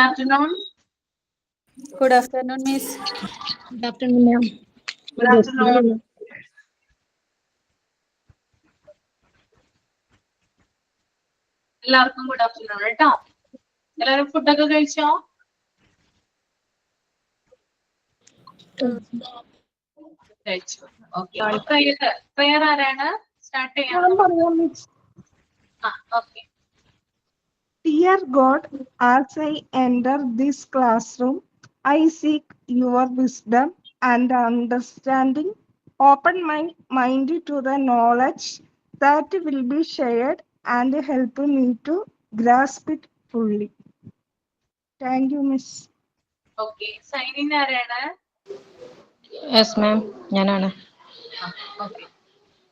afternoon. Good afternoon, Miss. Good afternoon, ma'am. Good afternoon. എല്ലാവർക്കും good afternoon കേട്ടോ. എല്ലാവരും ഫുഡൊക്കെ കഴിച്ചോ? കഴിച്ചു. ഓക്കെ. പ്രയർ ആരാണ് സ്റ്റാർട്ട് ചെയ്യാൻ? Okay. Dear God, as I enter this classroom, I seek your wisdom and understanding. Open my mind to the knowledge that will be shared and help me to grasp it fully. Thank you, Miss. Okay. Sign in ആരാണ്? Yes, ma'am. Yanana. Okay.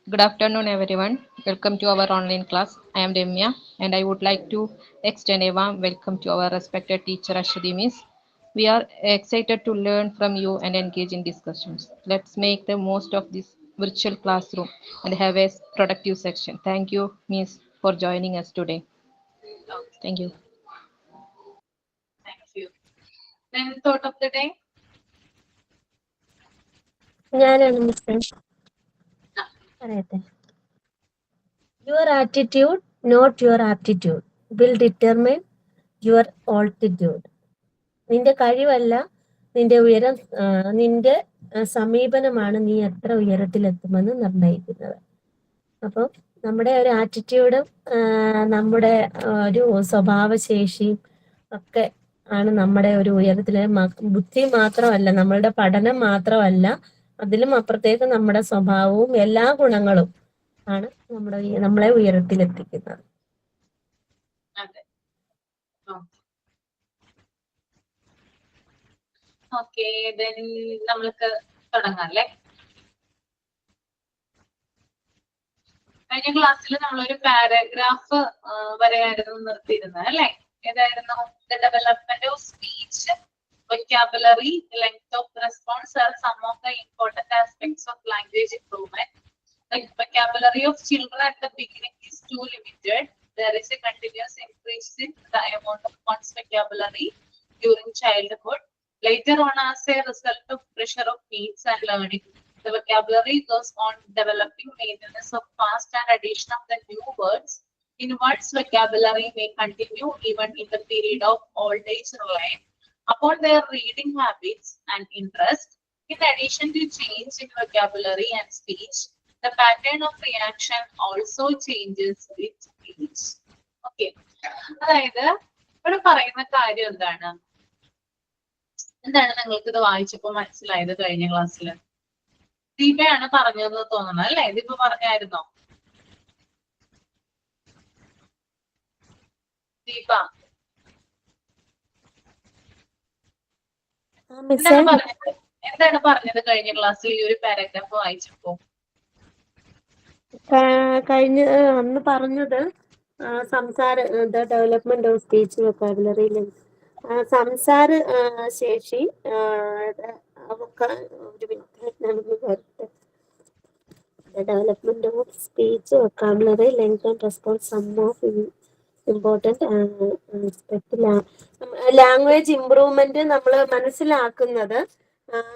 Good afternoon, everyone. Welcome to our online class. I am Demya, and I would like to extend a warm welcome to our respected teacher Ashwati Miss. We are excited to learn from you and engage in discussions. Let's make the most of this virtual classroom and have a productive section. Thank you, Miss, for joining us today. Thank you. Thank you. Then thought of the day. ഞാനാണ് miss പറയട്ടെ. Your attitude not your aptitude will determine your altitude. നിന്റെ കഴിവല്ല നിന്റെ ഉയരം, നിന്റെ സമീപനമാണ് നീ എത്ര ഉയരത്തിലെത്തുമെന്ന് നിർണ്ണയിക്കുന്നത്. അപ്പം നമ്മുടെ ഒരു ആറ്റിറ്റ്യൂഡും നമ്മുടെ ഒരു സ്വഭാവശേഷിയും ഒക്കെ ആണ് നമ്മുടെ ഒരു ഉയരത്തിലെ ബുദ്ധി മാത്രമല്ല, നമ്മളുടെ പഠനം മാത്രമല്ല, അതിലും അപ്പുറത്തേക്ക് നമ്മുടെ സ്വഭാവവും എല്ലാ ഗുണങ്ങളും ആണ് നമ്മളെ ഉയരത്തിലെത്തിക്കുന്നത്. അതെ. ഓക്കെ. ദെൻ നമ്മൾക്ക് തുടങ്ങാം അല്ലേ? കഴിഞ്ഞ ക്ലാസ്സിൽ നമ്മളൊരു പാരഗ്രാഫ് വരെയായിരുന്നു നിർത്തിയിരുന്നത് അല്ലേ? ഏതായിരുന്നു? The development of speech, vocabulary, length of response are some of the important aspects of language improvement. The vocabulary of children at the beginning is too limited. There is a continuous increase in the amount of one's vocabulary during childhood. Later on, as a result of pressure of needs and learning, the vocabulary goes on developing. Maintenance of past and addition of the new words in one's vocabulary may continue even in the period of old age, relying upon their reading habits and interest. In addition to change in vocabulary and speech, the pattern of reaction also changes with age. Okay. അതായത് ഇവിടെ പറയുന്ന കാര്യം എന്താണ് നിങ്ങൾക്ക് ഇത് വായിച്ചപ്പോ മനസ്സിലായത്? കഴിഞ്ഞ ക്ലാസ്സിൽ ദീപയാണ് പറഞ്ഞതെന്ന് തോന്നുന്നു അല്ലേ? ദീപ പറഞ്ഞായിരുന്നോ? ദീപ എന്താണ് പറഞ്ഞത് കഴിഞ്ഞ ക്ലാസ്സിൽ ഈ ഒരു പാരഗ്രാഫ് വായിച്ചപ്പോ? അന്ന് പറഞ്ഞത് the development of speech vocabulary, സംസാര ശേഷി, development of speech vocabulary, length and response, some of important language improvement നമ്മൾ മനസ്സിലാക്കുന്നത്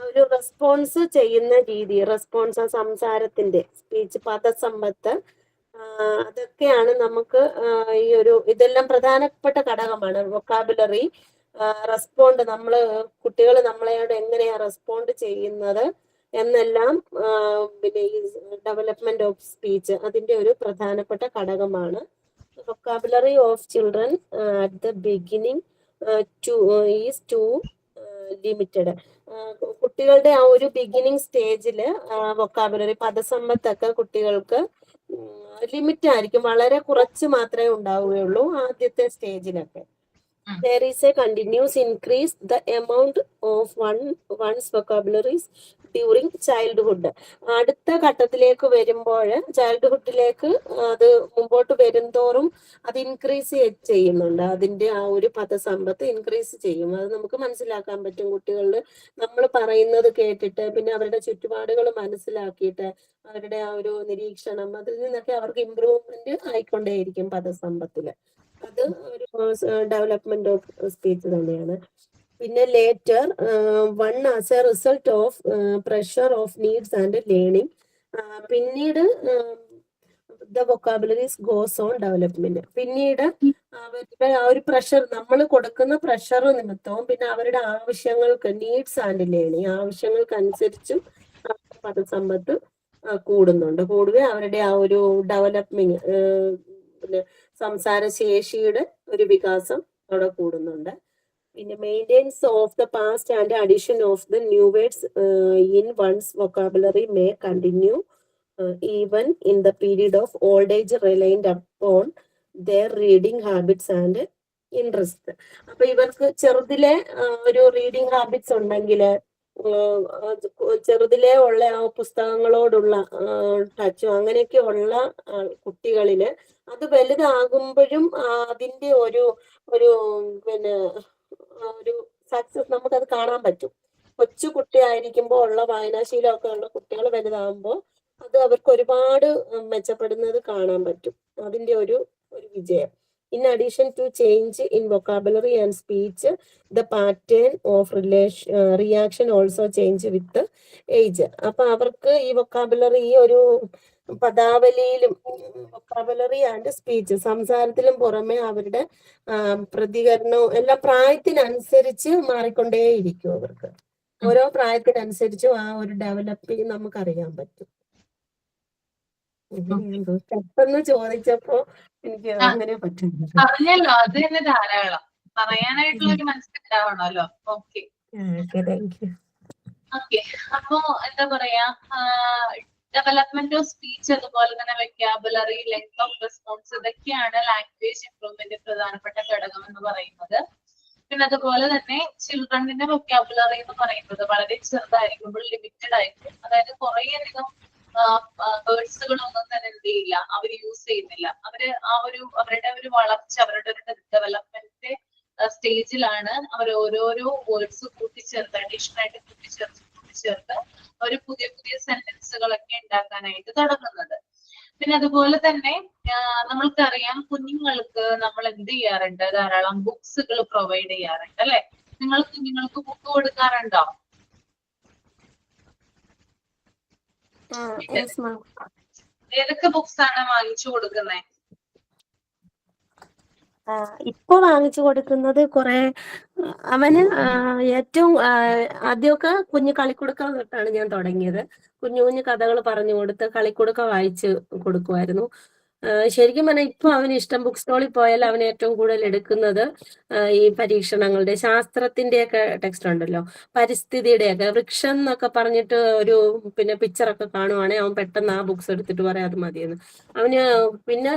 ഒരു റെസ്പോൺസ് ചെയ്യുന്ന രീതി, റെസ്പോൺസ് സംസാരത്തിന്റെ, സ്പീച്ച് പദസമ്പത്ത്, അതൊക്കെയാണ് നമുക്ക് ഈ ഒരു ഇതെല്ലാം പ്രധാനപ്പെട്ട ഘടകമാണ്. വൊക്കാബുലറി, റെസ്പോണ്ട്, കുട്ടികൾ നമ്മളോട് എങ്ങനെയാ റെസ്പോണ്ട് ചെയ്യുന്നത് എന്നെല്ലാം പിന്നെ ഈ ഡെവലപ്മെന്റ് ഓഫ് സ്പീച്ച് അതിന്റെ ഒരു പ്രധാനപ്പെട്ട ഘടകമാണ്. vocabulary of children at the beginning is too limited. കുട്ടികളുടെ ആ ഒരു ബിഗിനിങ് സ്റ്റേജില് വൊക്കാബുലറി പദസമ്പത്തൊക്കെ കുട്ടികൾക്ക് ലിമിറ്റ് ആയിരിക്കും, വളരെ കുറച്ച് മാത്രമേ ഉണ്ടാവുകയുള്ളൂ ആദ്യത്തെ സ്റ്റേജിലൊക്കെ. There is a continuous increase the amount of one's vocabularies during childhood. അടുത്ത ഘട്ടത്തിലേക്ക് വരുമ്പോൾ, ചൈൽഡ്ഹുഡിലേക്ക് അത് മുമ്പോട്ട് വരുംതോറും അത് ഇൻക്രീസ് ചെയ്യുന്നുണ്ട്. അതിന്റെ ആ ഒരു പദസമ്പത്ത് ഇൻക്രീസ് ചെയ്യും. അത് നമുക്ക് മനസ്സിലാക്കാൻ പറ്റും. കുട്ടികളിൽ നമ്മൾ പറയുന്നത് കേട്ടിട്ട് പിന്നെ അവരുടെ ചുറ്റുപാടുകൾ മനസ്സിലാക്കിയിട്ട് അവരുടെ ആ ഒരു നിരീക്ഷണം, അതിൽ നിന്നൊക്കെ അവർക്ക് ഇമ്പ്രൂവ്മെന്റ് ആയിക്കൊണ്ടേയിരിക്കും പദസമ്പത്തില്. അത് ഒരു ഡെവലപ്മെന്റ് ഓഫ് സ്പീച്ച് തന്നെയാണ്. പിന്നെ later one as a result of pressure of needs and learning, പിന്നീട് the vocabularies goes on development. പിന്നീട് അവരുടെ ആ ഒരു പ്രഷർ, നമ്മൾ കൊടുക്കുന്ന പ്രഷർ നിമിത്തവും പിന്നെ അവരുടെ ആവശ്യങ്ങൾക്ക്, നീഡ്സ് ആൻഡ് ലേണിംഗ്, ആവശ്യങ്ങൾക്കനുസരിച്ചും പദസമ്പത്ത് കൂടുകയും അവരുടെ ആ ഒരു ഡെവലപ്മെന്റ്, പിന്നെ സംസാര ശേഷിയുടെ ഒരു വികാസം അവിടെ കൂടുന്നുണ്ട്. പിന്നെ maintenance of the past and addition of the new words in one's vocabulary may continue even in the period of old age relied upon their reading habits and interest. അപ്പൊ ഇവർക്ക് ചെറുതിലെ ഒരു റീഡിങ് ഹാബിറ്റ്സ് ഉണ്ടെങ്കിൽ, ചെറുതിലെ ഉള്ള ആ പുസ്തകങ്ങളോടുള്ള ടച്ചും അങ്ങനെയൊക്കെ ഉള്ള കുട്ടികളില് അത് വലുതാകുമ്പോഴും അതിന്റെ ഒരു പിന്നെ ഒരു സക്സസ് നമുക്കത് കാണാൻ പറ്റും. കൊച്ചു കുട്ടിയായിരിക്കുമ്പോൾ ഉള്ള വായനാശീലമൊക്കെ ഉള്ള കുട്ടികൾ വലുതാകുമ്പോൾ അത് അവർക്ക് ഒരുപാട് മെച്ചപ്പെടുന്നത് കാണാൻ പറ്റും. അതിന്റെ ഒരു വിജയം. In addition to change in vocabulary and speech, the pattern of reaction also change with the age. അപ്പൊ അവർക്ക് ഈ വൊക്കാബുലറി, ഈ ഒരു പദാവലിയിലും വൊക്കാബുലറി ആൻഡ് സ്പീച്ച്, സംസാരത്തിലും പുറമെ അവരുടെ പ്രതികരണവും എല്ലാം പ്രായത്തിനനുസരിച്ച് മാറിക്കൊണ്ടേയിരിക്കും. അവർക്ക് ഓരോ പ്രായത്തിനനുസരിച്ചും ആ ഒരു ഡെവലപ്പ് നമുക്കറിയാൻ പറ്റും. പെട്ടെന്ന് ചോദിച്ചപ്പോ എനിക്ക് അങ്ങനെ പറ്റുന്നു. പറഞ്ഞല്ലോ, അത് തന്നെ ധാരാളം. പറയാനായിട്ടുള്ള ഒരു മനസ്സിലാവണല്ലോ. Okay thank you. ഓക്കെ, അപ്പോ എന്താ പറയാ, ഡെവലപ്മെന്റ് ഓഫ് സ്പീച്ച്, അതുപോലെ തന്നെ വെക്കാബുലറി, ലെങ്ത് ഓഫ് റെസ്പോൺസ്, ഇതൊക്കെയാണ് ലാംഗ്വേജ് ഇംപ്രൂവ്മെന്റ് പ്രധാനപ്പെട്ട ഘടകം എന്ന് പറയുന്നത്. പിന്നെ അതുപോലെ തന്നെ ചിൽഡ്രന്റെ വൊക്കാബുലറി എന്ന് പറയുന്നത് വളരെ ചെറുതായിരിക്കുമ്പോൾ ലിമിറ്റഡ് ആയിരിക്കും. അതായത് കുറെ അധികം വേർഡ്സുകളൊന്നും തന്നെ എന്ത് ചെയ്യില്ല, അവർ യൂസ് ചെയ്യുന്നില്ല. അവര് അവരുടെ ഒരു വളർച്ച, അവരുടെ ഒരു ഡെവലപ്മെന്റ് സ്റ്റേജിലാണ് അവർ ഓരോരോ വേർഡ്സ് കൂട്ടിച്ചേർത്ത്, അഡീഷണൽ ആയിട്ട് കൂട്ടിച്ചേർത്ത് അവർ പുതിയ പുതിയ സെന്റൻസുകളൊക്കെ ഉണ്ടാക്കാനായിട്ട് തുടങ്ങുന്നത്. പിന്നെ അതുപോലെ തന്നെ നമ്മൾക്കറിയാം, കുഞ്ഞുങ്ങൾക്ക് നമ്മൾ എന്ത് ചെയ്യാറുണ്ട്, ധാരാളം ബുക്സുകൾ പ്രൊവൈഡ് ചെയ്യാറുണ്ട് അല്ലെ? നിങ്ങൾ കുഞ്ഞുങ്ങൾക്ക് ബുക്ക് കൊടുക്കാറുണ്ടോ? ഏതൊക്കെ ബുക്സ് ആണ് വാങ്ങിച്ചു കൊടുക്കുന്നത്? ഇപ്പൊ വാങ്ങിച്ചു കൊടുക്കുന്നത് കുറെ, അവന് ഏറ്റവും ആദ്യമൊക്കെ കുഞ്ഞു കളിക്കുടുക്ക തൊട്ടാണ് ഞാൻ തുടങ്ങിയത്. കുഞ്ഞു കുഞ്ഞു കഥകൾ പറഞ്ഞു കൊടുത്ത് കളിക്കുടുക്ക വായിച്ച് കൊടുക്കുമായിരുന്നു. ശരിക്കും പറഞ്ഞാൽ ഇപ്പൊ അവന് ഇഷ്ടം, ബുക്ക് സ്റ്റോളിൽ പോയാൽ അവൻ ഏറ്റവും കൂടുതൽ എടുക്കുന്നത് ഈ പരീക്ഷണങ്ങളുടെ, ശാസ്ത്രത്തിന്റെയൊക്കെ ടെക്സ്റ്റ് ഉണ്ടല്ലോ, പരിസ്ഥിതിയുടെയൊക്കെ, വൃക്ഷം എന്നൊക്കെ പറഞ്ഞിട്ട് ഒരു പിന്നെ പിക്ചറൊക്കെ കാണുവാണെങ്കിൽ അവൻ പെട്ടെന്ന് ആ ബുക്സ് എടുത്തിട്ട് പറയാം അത് മതിയെന്ന്. അവന് പിന്നെ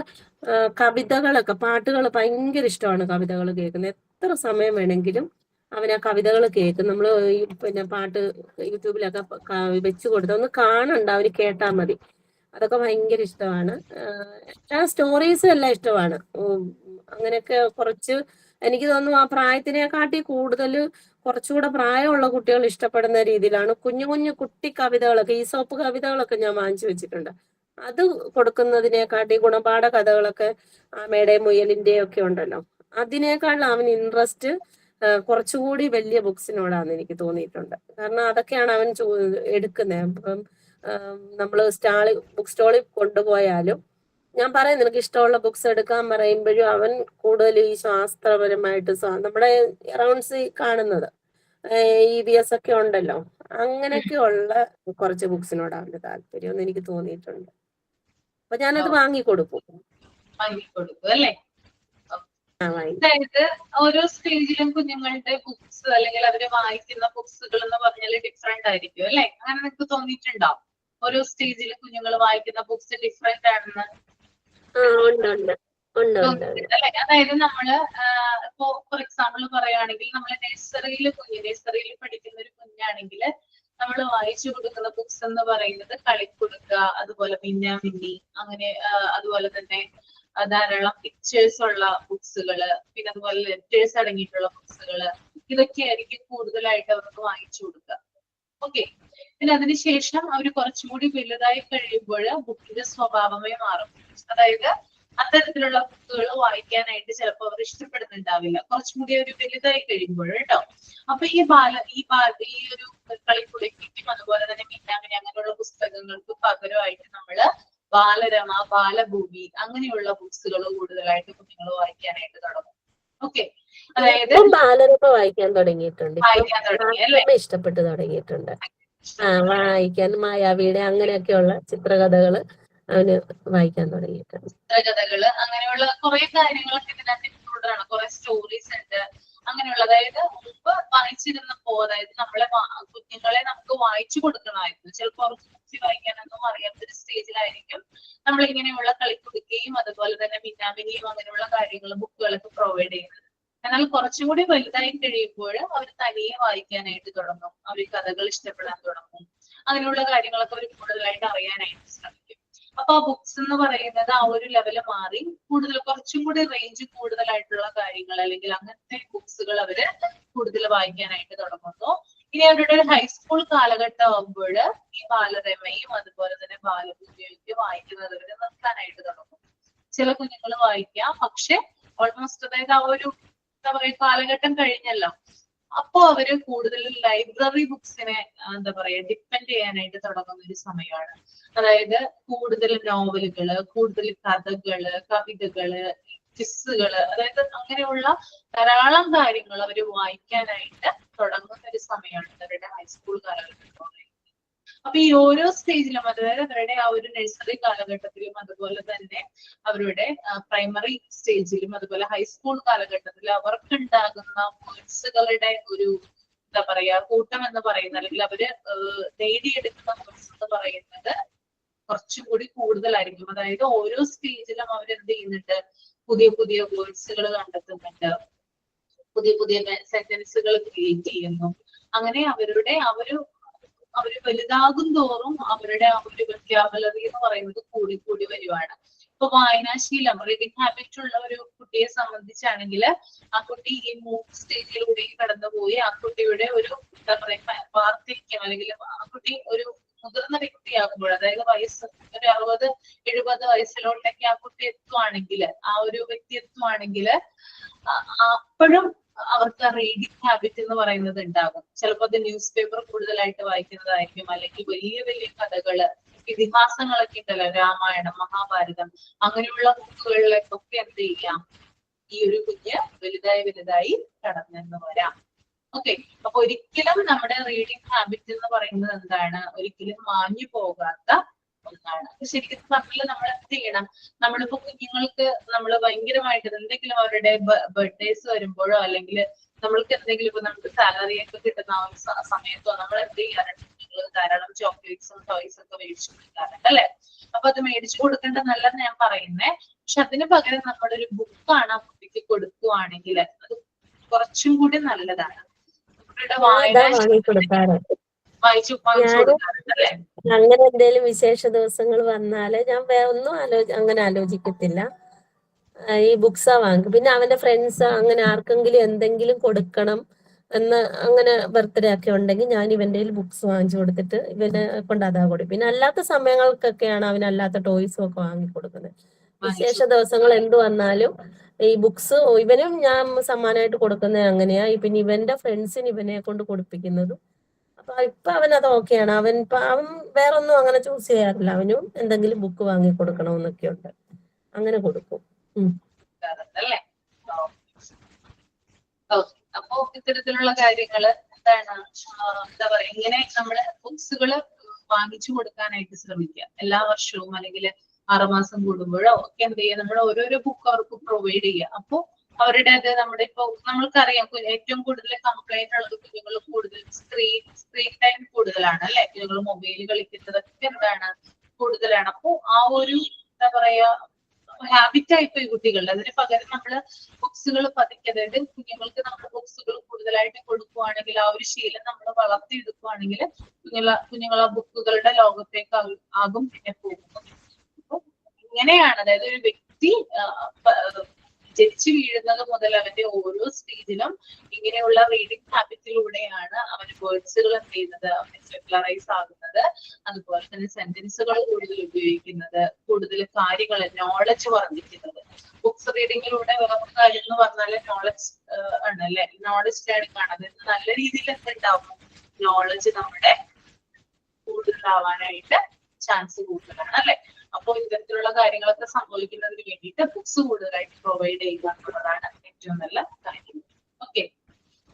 കവിതകളൊക്കെ, പാട്ടുകൾ ഭയങ്കര ഇഷ്ടമാണ്. കവിതകൾ കേൾക്കുന്നത് എത്ര സമയം വേണമെങ്കിലും അവൻ ആ കവിതകൾ കേൾക്കും. നമ്മൾ ഈ പിന്നെ പാട്ട് യൂട്യൂബിലൊക്കെ വെച്ച് കൊടുത്ത് ഒന്ന് കാണണ്ട, അവന് കേട്ടാൽ മതി. അതൊക്കെ ഭയങ്കര ഇഷ്ടമാണ്. സ്റ്റോറീസും എല്ലാം ഇഷ്ടമാണ്. അങ്ങനെയൊക്കെ കുറച്ച് എനിക്ക് തോന്നുന്നു ആ പ്രായത്തിനെക്കാട്ടി കൂടുതൽ കുറച്ചുകൂടെ പ്രായമുള്ള കുട്ടികൾ ഇഷ്ടപ്പെടുന്ന രീതിയിലാണ് കുഞ്ഞു കുഞ്ഞു കുട്ടി കവിതകളൊക്കെ, ഈസോപ്പ് കവിതകളൊക്കെ ഞാൻ വാങ്ങിച്ചു വെച്ചിട്ടുണ്ട്. അത് കൊടുക്കുന്നതിനെക്കാട്ടി ഗുണപാഠ കഥകളൊക്കെ, ആമയുടെ മുയലിന്റെയും ഒക്കെ ഉണ്ടല്ലോ, അതിനേക്കാളും അവന് ഇൻട്രസ്റ്റ് കുറച്ചുകൂടി വലിയ ബുക്സിനോടാന്ന് എനിക്ക് തോന്നിയിട്ടുണ്ട്. കാരണം അതൊക്കെയാണ് അവൻ എടുക്കുന്നത്. അപ്പം നമ്മൾ ബുക്ക് സ്റ്റോളിൽ കൊണ്ടുപോയാലും ഞാൻ പറയും നിനക്ക് ഇഷ്ടമുള്ള ബുക്സ് എടുക്കാൻ പറയുമ്പോഴും അവൻ കൂടുതൽ ഈ ശാസ്ത്രപരമായിട്ട് നമ്മുടെ അറൗണ്ട്സ് കാണുന്നത് EVS ഒക്കെ ഉണ്ടല്ലോ, അങ്ങനെയൊക്കെയുള്ള കുറച്ച് ബുക്സിനോടാണ് അവന്റെ താല്പര്യം എന്ന് എനിക്ക് തോന്നിയിട്ടുണ്ട്. അപ്പൊ ഞാനത് വാങ്ങിക്കൊടുക്കും അല്ലേ? അതായത് ഓരോ സ്റ്റേജിലും കുഞ്ഞുങ്ങളുടെ ബുക്സ് അല്ലെങ്കിൽ അവര് വായിക്കുന്ന ബുക്സുകൾ എന്ന് പറഞ്ഞാൽ ഡിഫറെന്റ് ആയിരിക്കും അല്ലെ? അങ്ങനെ നിങ്ങൾക്ക് തോന്നിയിട്ടുണ്ടോ ഓരോ സ്റ്റേജിലും കുഞ്ഞുങ്ങൾ വായിക്കുന്ന ബുക്സ് ഡിഫറെന്റ് ആണെന്ന്? അല്ലെ? അതായത് നമ്മള് ഇപ്പോ ഫോർ എക്സാമ്പിൾ പറയുകയാണെങ്കിൽ, നമ്മൾ നഴ്സറിയിൽ പഠിക്കുന്ന ഒരു കുഞ്ഞാണെങ്കിൽ നമ്മൾ വായിച്ചു കൊടുക്കുന്ന ബുക്സ് എന്ന് പറയുന്നത് കളിക്കുടുക്ക, അതുപോലെ മിന്നാമിന്നി, അങ്ങനെ അതുപോലെ തന്നെ ധാരാളം പിക്ചേഴ്സ് ഉള്ള ബുക്സുകള്, പിന്നെ അതുപോലെ ലെറ്റേഴ്സ് അടങ്ങിയിട്ടുള്ള ബുക്സുകള്, ഇതൊക്കെ ആയിരിക്കും കൂടുതലായിട്ട് അവർക്ക് വാങ്ങിച്ചു കൊടുക്കുക. ഓക്കെ, പിന്നെ അതിനുശേഷം അവർ കുറച്ചുകൂടി വലുതായി കഴിയുമ്പോൾ ബുക്കിന്റെ സ്വഭാവമേ മാറും. അതായത് അത്തരത്തിലുള്ള ബുക്കുകൾ വായിക്കാനായിട്ട് ചിലപ്പോൾ അവർ ഇഷ്ടപ്പെടുന്നുണ്ടാവില്ല, കുറച്ചും കൂടി ഒരു വലുതായി കഴിയുമ്പോൾ കേട്ടോ. അപ്പൊ ഈ ഒരു കളിക്കുടയ്ക്കും അതുപോലെ തന്നെ മിന്നാമിനി അങ്ങനെയുള്ള പുസ്തകങ്ങൾക്ക് പകരമായിട്ട് നമ്മള് ബാലരമ, ബാലഭൂമി അങ്ങനെയുള്ള ബുക്സുകൾ കൂടുതലായിട്ട് കുഞ്ഞുങ്ങൾ വായിക്കാനായിട്ട് തുടങ്ങും. ഓക്കെ, അതായത് ബാലരമ വായിക്കാൻ തുടങ്ങിയിട്ടുണ്ട്, വായിക്കാൻ തുടങ്ങി അല്ലേ? ഇഷ്ടപ്പെട്ടു തുടങ്ങിയിട്ടുണ്ട്. വായിക്കാൻ മായാവിയുടെ അങ്ങനെയൊക്കെയുള്ള ചിത്രകഥകള് അവന് വായിക്കാൻ തുടങ്ങിയിട്ടുണ്ട്. ചിത്രകഥകള് അങ്ങനെയുള്ള കുറെ കാര്യങ്ങളൊക്കെ ഇതിനകത്ത് ഇൻക്ലൂഡഡ് ആണ്. കുറെ സ്റ്റോറീസ് ഉണ്ട് അങ്ങനെയുള്ള. അതായത് മുമ്പ് വായിച്ചിരുന്നപ്പോ, അതായത് കുഞ്ഞുങ്ങളെ നമുക്ക് വായിച്ചു കൊടുക്കണമായിരുന്നു. ചിലപ്പോൾ അവർക്ക് കുറിച്ച് വായിക്കാനൊന്നും അറിയാത്തൊരു സ്റ്റേജിലായിരിക്കും നമ്മൾ ഇങ്ങനെയുള്ള കളിക്കുടുക്കയും അതുപോലെ തന്നെ മിന്നാമിനിയും അങ്ങനെയുള്ള കാര്യങ്ങളും ബുക്കുകളൊക്കെ പ്രൊവൈഡ് ചെയ്യുന്നത്. എന്നാൽ കുറച്ചും കൂടി വലുതായി കഴിയുമ്പോൾ അവർ തനിയെ വായിക്കാനായിട്ട് തുടങ്ങും, അവർ കഥകൾ ഇഷ്ടപ്പെടാൻ തുടങ്ങും, അങ്ങനെയുള്ള കാര്യങ്ങളൊക്കെ അവർ കൂടുതലായിട്ട് അറിയാനായിട്ട് ശ്രമിക്കും. അപ്പൊ ആ ബുക്സ് എന്ന് പറയുന്നത് ആ ഒരു ലെവല് മാറി കൂടുതൽ കുറച്ചും കൂടി റേഞ്ച് കൂടുതലായിട്ടുള്ള കാര്യങ്ങൾ അല്ലെങ്കിൽ അങ്ങനത്തെ ബുക്സുകൾ അവര് കൂടുതൽ വായിക്കാനായിട്ട് തുടങ്ങുന്നു. ഇനി അവരുടെ ഒരു ഹൈസ്കൂൾ കാലഘട്ടം ആകുമ്പോൾ ഈ ബാലരമയും അതുപോലെ തന്നെ ബാലഭൂമിയൊക്കെ വായിക്കുന്നത് അവര് നിർത്താനായിട്ട് തുടങ്ങും. ചില കുഞ്ഞുങ്ങൾ വായിക്കാം, പക്ഷെ ഓൾമോസ്റ്റ് അതായത് ആ ഒരു എന്താ പറയുക കാലഘട്ടം കഴിഞ്ഞല്ലോ. അപ്പോ അവര് കൂടുതൽ ലൈബ്രറി ബുക്സിനെ എന്താ പറയാ ഡിപ്പെൻഡ് ചെയ്യാനായിട്ട് തുടങ്ങുന്ന ഒരു സമയമാണ്. അതായത് കൂടുതൽ നോവലുകള്, കൂടുതൽ കഥകള്, കവിതകള്, ക്വിസുകള്, അതായത് അങ്ങനെയുള്ള ധാരാളം കാര്യങ്ങൾ അവര് വായിക്കാനായിട്ട് തുടങ്ങുന്ന ഒരു സമയമാണ് അവരുടെ ഹൈസ്കൂൾ കാലഘട്ടം. അപ്പൊ ഈ ഓരോ സ്റ്റേജിലും, അതായത് അവരുടെ ആ ഒരു നഴ്സറി കാലഘട്ടത്തിലും അതുപോലെ തന്നെ അവരുടെ പ്രൈമറി സ്റ്റേജിലും അതുപോലെ ഹൈസ്കൂൾ കാലഘട്ടത്തിലും അവർക്കുണ്ടാകുന്ന വേർഡ്സുകളുടെ ഒരു എന്താ പറയാ കൂട്ടം എന്ന് പറയുന്നത്, അല്ലെങ്കിൽ അവര് നേടിയെടുക്കുന്ന വേർഡ്സ് എന്ന് പറയുന്നത് കുറച്ചും കൂടി കൂടുതലായിരിക്കും. അതായത് ഓരോ സ്റ്റേജിലും അവരെന്ത് ചെയ്യുന്നുണ്ട്, പുതിയ പുതിയ വേർഡ്സുകൾ കണ്ടെത്തുന്നുണ്ട്, പുതിയ പുതിയ സെന്റൻസുകൾ ക്രിയേറ്റ് ചെയ്യുന്നു. അങ്ങനെ അവര് വലുതാകും തോറും അവരുടെ ആ ഒരു വൊക്കാബുലറി എന്ന് പറയുന്നത് കൂടി കൂടി വരുവാണ്. ഇപ്പൊ വായനാശീലം, റീഡിംഗ് ഹാബിറ്റ് ഉള്ള ഒരു കുട്ടിയെ സംബന്ധിച്ചാണെങ്കിൽ ആ കുട്ടി ഈ 3 സ്റ്റേജിലൂടെ കടന്നുപോയി ആ കുട്ടിയുടെ ഒരു എന്താ പറയാ വാർദ്ധക്യം അല്ലെങ്കിൽ ആ കുട്ടി ഒരു മുതിർന്ന വ്യക്തിയാകുമ്പോൾ, അതായത് വയസ്സ് ഒരു 60-70 വയസ്സിലോട്ടൊക്കെ ആ കുട്ടി എത്തുവാണെങ്കിൽ, ആ ഒരു വ്യക്തി എത്തുവാണെങ്കിൽ അപ്പോഴും അവർക്ക് റീഡിംഗ് ഹാബിറ്റ് എന്ന് പറയുന്നത് ഉണ്ടാകും. ചിലപ്പോൾ അത് ന്യൂസ് പേപ്പർ കൂടുതലായിട്ട് വായിക്കുന്നതായിരിക്കും, അല്ലെങ്കിൽ വലിയ വലിയ കഥകള്, ഇതിഹാസങ്ങളൊക്കെ ഉണ്ടല്ലോ, രാമായണം, മഹാഭാരതം അങ്ങനെയുള്ള ബുക്കുകളിലേക്കൊക്കെ എന്ത് ചെയ്യാം, ഈ ഒരു കുഞ്ഞ് വലുതായി കടന്നെന്ന് വരാം. ഓക്കെ, അപ്പൊ ഒരിക്കലും നമ്മുടെ റീഡിംഗ് ഹാബിറ്റ് എന്ന് പറയുന്നത് എന്താണ്, ഒരിക്കലും മാഞ്ഞു പോകാത്ത ഒന്നാണ്. ശരിക്കും പറഞ്ഞാൽ നമ്മൾ എന്ത് ചെയ്യണം, നമ്മളിപ്പോ കുഞ്ഞുങ്ങൾക്ക് നമ്മൾ ഭയങ്കരമായിട്ട് എന്തെങ്കിലും അവരുടെ ബർത്ത്ഡേസ് വരുമ്പോഴോ അല്ലെങ്കിൽ നമ്മൾക്ക് എന്തെങ്കിലും ഇപ്പൊ നമുക്ക് സാലറി ഒക്കെ കിട്ടുന്ന ആ ഒരു സമയത്തോ നമ്മൾ എന്ത് ചെയ്യാറുണ്ട്, കുഞ്ഞുങ്ങൾ ധാരാളം ചോക്ലേറ്റ്സും ടോയ്സും ഒക്കെ മേടിച്ചു കൊടുക്കാറുണ്ട് അല്ലെ. അപ്പൊ അത് മേടിച്ചു കൊടുക്കേണ്ടതല്ലെന്ന് ഞാൻ പറയുന്നേ, പക്ഷെ അതിന് പകരം നമ്മളൊരു ബുക്കാണ് ആ കുട്ടിക്ക് കൊടുക്കുവാണെങ്കിൽ അത് കുറച്ചും കൂടി നല്ലതാണ്. കുട്ടിയുടെ വായിച്ചു കൊടുക്കാറുണ്ട് അല്ലെ. അങ്ങനെ എന്തെങ്കിലും വിശേഷ ദിവസങ്ങൾ വന്നാല് ഞാൻ ഒന്നും അങ്ങനെ ആലോചിക്കത്തില്ല, ഈ ബുക്സാ വാങ്ങിക്കും. പിന്നെ അവന്റെ ഫ്രണ്ട്സ് അങ്ങനെ ആർക്കെങ്കിലും എന്തെങ്കിലും കൊടുക്കണം എന്ന് അങ്ങനെ ബർത്ത്ഡേ ഒക്കെ ഉണ്ടെങ്കിൽ ഞാൻ ഇവന്റെ ബുക്സ് വാങ്ങിച്ചു കൊടുത്തിട്ട് ഇവനെ കൊണ്ട് അതാ കൊടുക്കും. പിന്നെ അല്ലാത്ത സമയങ്ങൾക്കൊക്കെയാണ് അവനല്ലാത്ത ടോയ്സും ഒക്കെ വാങ്ങി കൊടുക്കുന്നത്. വിശേഷ ദിവസങ്ങൾ എന്ത് വന്നാലും ഈ ബുക്സ് ഇവനും ഞാൻ സമ്മാനമായിട്ട് കൊടുക്കുന്നത് അങ്ങനെയാ. പിന്നെ ഇവന്റെ ഫ്രണ്ട്സിന് ഇവനെ കൊണ്ട് കൊടുപ്പിക്കുന്നതും. അപ്പൊ ഇപ്പൊ അവനത് ഓക്കെയാണ്. അവൻ വേറൊന്നും അങ്ങനെ ചൂസ് ചെയ്യാറില്ല. അവനും എന്തെങ്കിലും ബുക്ക് വാങ്ങി കൊടുക്കണമെന്നൊക്കെ ഉണ്ട്, അങ്ങനെ കൊടുക്കും. അല്ലേ. അപ്പോ ഇത്തരത്തിലുള്ള കാര്യങ്ങള് എന്താണ് എന്താ പറയാ, ഇങ്ങനെ നമ്മള് ബുക്സുകള് വാങ്ങിച്ചു കൊടുക്കാനായിട്ട് ശ്രമിക്കുക. എല്ലാ വർഷവും അല്ലെങ്കിൽ 6 മാസം കൂടുമ്പോഴോ ഒക്കെ എന്ത് ചെയ്യുക, നമ്മൾ ഓരോരോ ബുക്ക് അവർക്ക് പ്രൊവൈഡ് ചെയ്യുക. അപ്പോ അവരുടെ അത് നമ്മുടെ ഇപ്പൊ നമ്മൾക്കറിയാം ഏറ്റവും കൂടുതൽ കംപ്ലൈന്റ് ഉള്ളത് കുഞ്ഞുങ്ങൾ കൂടുതൽ സ്ക്രീൻ ടൈം കൂടുതലാണ് അല്ലെ. കുഞ്ഞുങ്ങൾ മൊബൈൽ കളിക്കുന്നതൊക്കെ എന്താണ് കൂടുതലാണ്. അപ്പോ ആ ഒരു എന്താ പറയാ ഹാബിറ്റ് ആയിപ്പോയി കുട്ടികളുടെ. അതിന് പകരം നമ്മള് ബുക്സുകൾ പതുക്കെ, അതായത് കുഞ്ഞുങ്ങൾക്ക് നമ്മൾ ബുക്സുകൾ കൂടുതലായിട്ട് കൊടുക്കുവാണെങ്കിൽ, ആ ഒരു ശീലം നമ്മൾ വളർത്തിയെടുക്കുവാണെങ്കിൽ കുഞ്ഞുങ്ങൾ ആ ബുക്കുകളുടെ ലോകത്തേക്ക് ആകും പിന്നെ പോകുന്നത്. അപ്പൊ ഇങ്ങനെയാണ്, അതായത് ഒരു വ്യക്തി ജനിച്ചു വീഴുന്നത് മുതൽ അവന്റെ ഓരോ സ്റ്റേജിലും ഇങ്ങനെയുള്ള റീഡിംഗ് ഹാബിറ്റിലൂടെയാണ് അവന് വേർഡ്സുകൾ എന്ത് ചെയ്യുന്നത്, അവന് റെഗുലറൈസ് ആകുന്നത്. അതുപോലെ തന്നെ സെന്റൻസുകൾ കൂടുതൽ ഉപയോഗിക്കുന്നത്, കൂടുതൽ കാര്യങ്ങൾ നോളജ് വർദ്ധിക്കുന്നത്. ബുക്സ് റീഡിങ്ങിലൂടെ വേറെ കാര്യം എന്ന് പറഞ്ഞാല് നോളജ് ആണ് അല്ലെ, നോളജ് ലേണിംഗ് ആണ്. അത് നല്ല രീതിയിൽ എന്തുണ്ടാവും, നോളജ് നമ്മുടെ കൂടുതലാവാനായിട്ട് ചാൻസ് കൂടുതലാണ് അല്ലെ. അപ്പോൾ ഇത്തരത്തിലുള്ള കാര്യങ്ങളൊക്കെ സംഭവിക്കുന്നതിന് വേണ്ടിയിട്ട് ബുക്സ് കൂടുതലായിട്ട് പ്രൊവൈഡ് ചെയ്യുക എന്നുള്ളതാണ് ഏറ്റവും നല്ല കാര്യം. ഓക്കെ,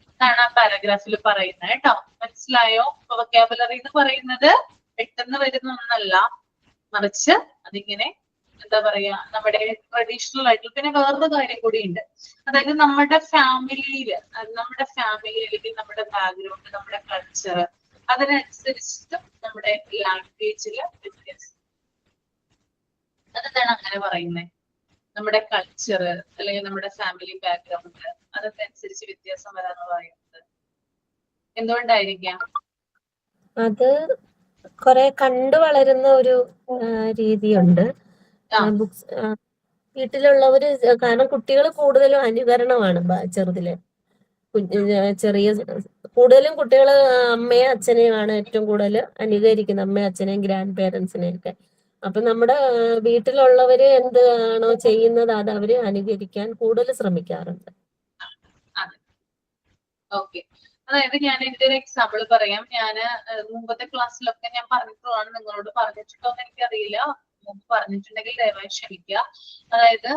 ഇതാണ് ആ പാരഗ്രാഫിൽ പറയുന്നത് കേട്ടോ. മനസ്സിലായോ? വൊക്കാബുലറി എന്ന് പറയുന്നത് പെട്ടെന്ന് വരുന്ന ഒന്നല്ല, മറിച്ച് അതിങ്ങനെ എന്താ പറയാ, നമ്മുടെ ട്രഡീഷണൽ ആയിട്ടുള്ള. പിന്നെ വേറൊരു കാര്യം കൂടി ഉണ്ട്, അതായത് നമ്മുടെ ഫാമിലിയില് അല്ലെങ്കിൽ നമ്മുടെ ബാക്ക്ഗ്രൗണ്ട്, നമ്മുടെ കൾച്ചർ, അതിനനുസരിച്ചിട്ട് നമ്മുടെ ലാംഗ്വേജില് വ്യത്യാസം. അതെന്താണ് അങ്ങനെ പറയുന്നത്? നമ്മുടെ കൾച്ചർ അല്ലെങ്കിൽ നമ്മുടെ ഫാമിലി ബാക്ക്ഗ്രൗണ്ട്, അതൊക്കെ അനുസരിച്ച് വ്യത്യാസം വരാന്ന് പറയുന്നത് എന്തുകൊണ്ടായിരിക്കാം? അത് കുറെ കണ്ടു വളരുന്ന ഒരു രീതിയുണ്ട്. ബുക്സ് വീട്ടിലുള്ളവര്, കാരണം കുട്ടികൾ കൂടുതലും അനുകരണമാണ് ചെറുതില്. ചെറിയ കൂടുതലും കുട്ടികൾ അമ്മയും അച്ഛനെയുമാണ് ഏറ്റവും കൂടുതൽ അനുകരിക്കുന്നത്, അമ്മയും അച്ഛനെയും ഗ്രാൻഡ് പേരൻസിനെയും ഒക്കെ. അപ്പൊ നമ്മുടെ വീട്ടിലുള്ളവര് എന്താണോ ചെയ്യുന്നത് അത് അവര് അനുകരിക്കാൻ കൂടുതൽ ശ്രമിക്കാറുണ്ട്. ഓക്കെ, അതായത് ഞാൻ എന്റെ ഒരു എക്സാമ്പിൾ പറയാം. ഞാന് മുമ്പത്തെ ക്ലാസ്സിലൊക്കെ ഞാൻ പറഞ്ഞിട്ടുള്ളതാണ്, നിങ്ങളോട് പറഞ്ഞിട്ടുണ്ടോ എന്ന് എനിക്കറിയില്ല. മുമ്പ് പറഞ്ഞിട്ടുണ്ടെങ്കിൽ ദയവായി ക്ഷമിക്കുക. അതായത്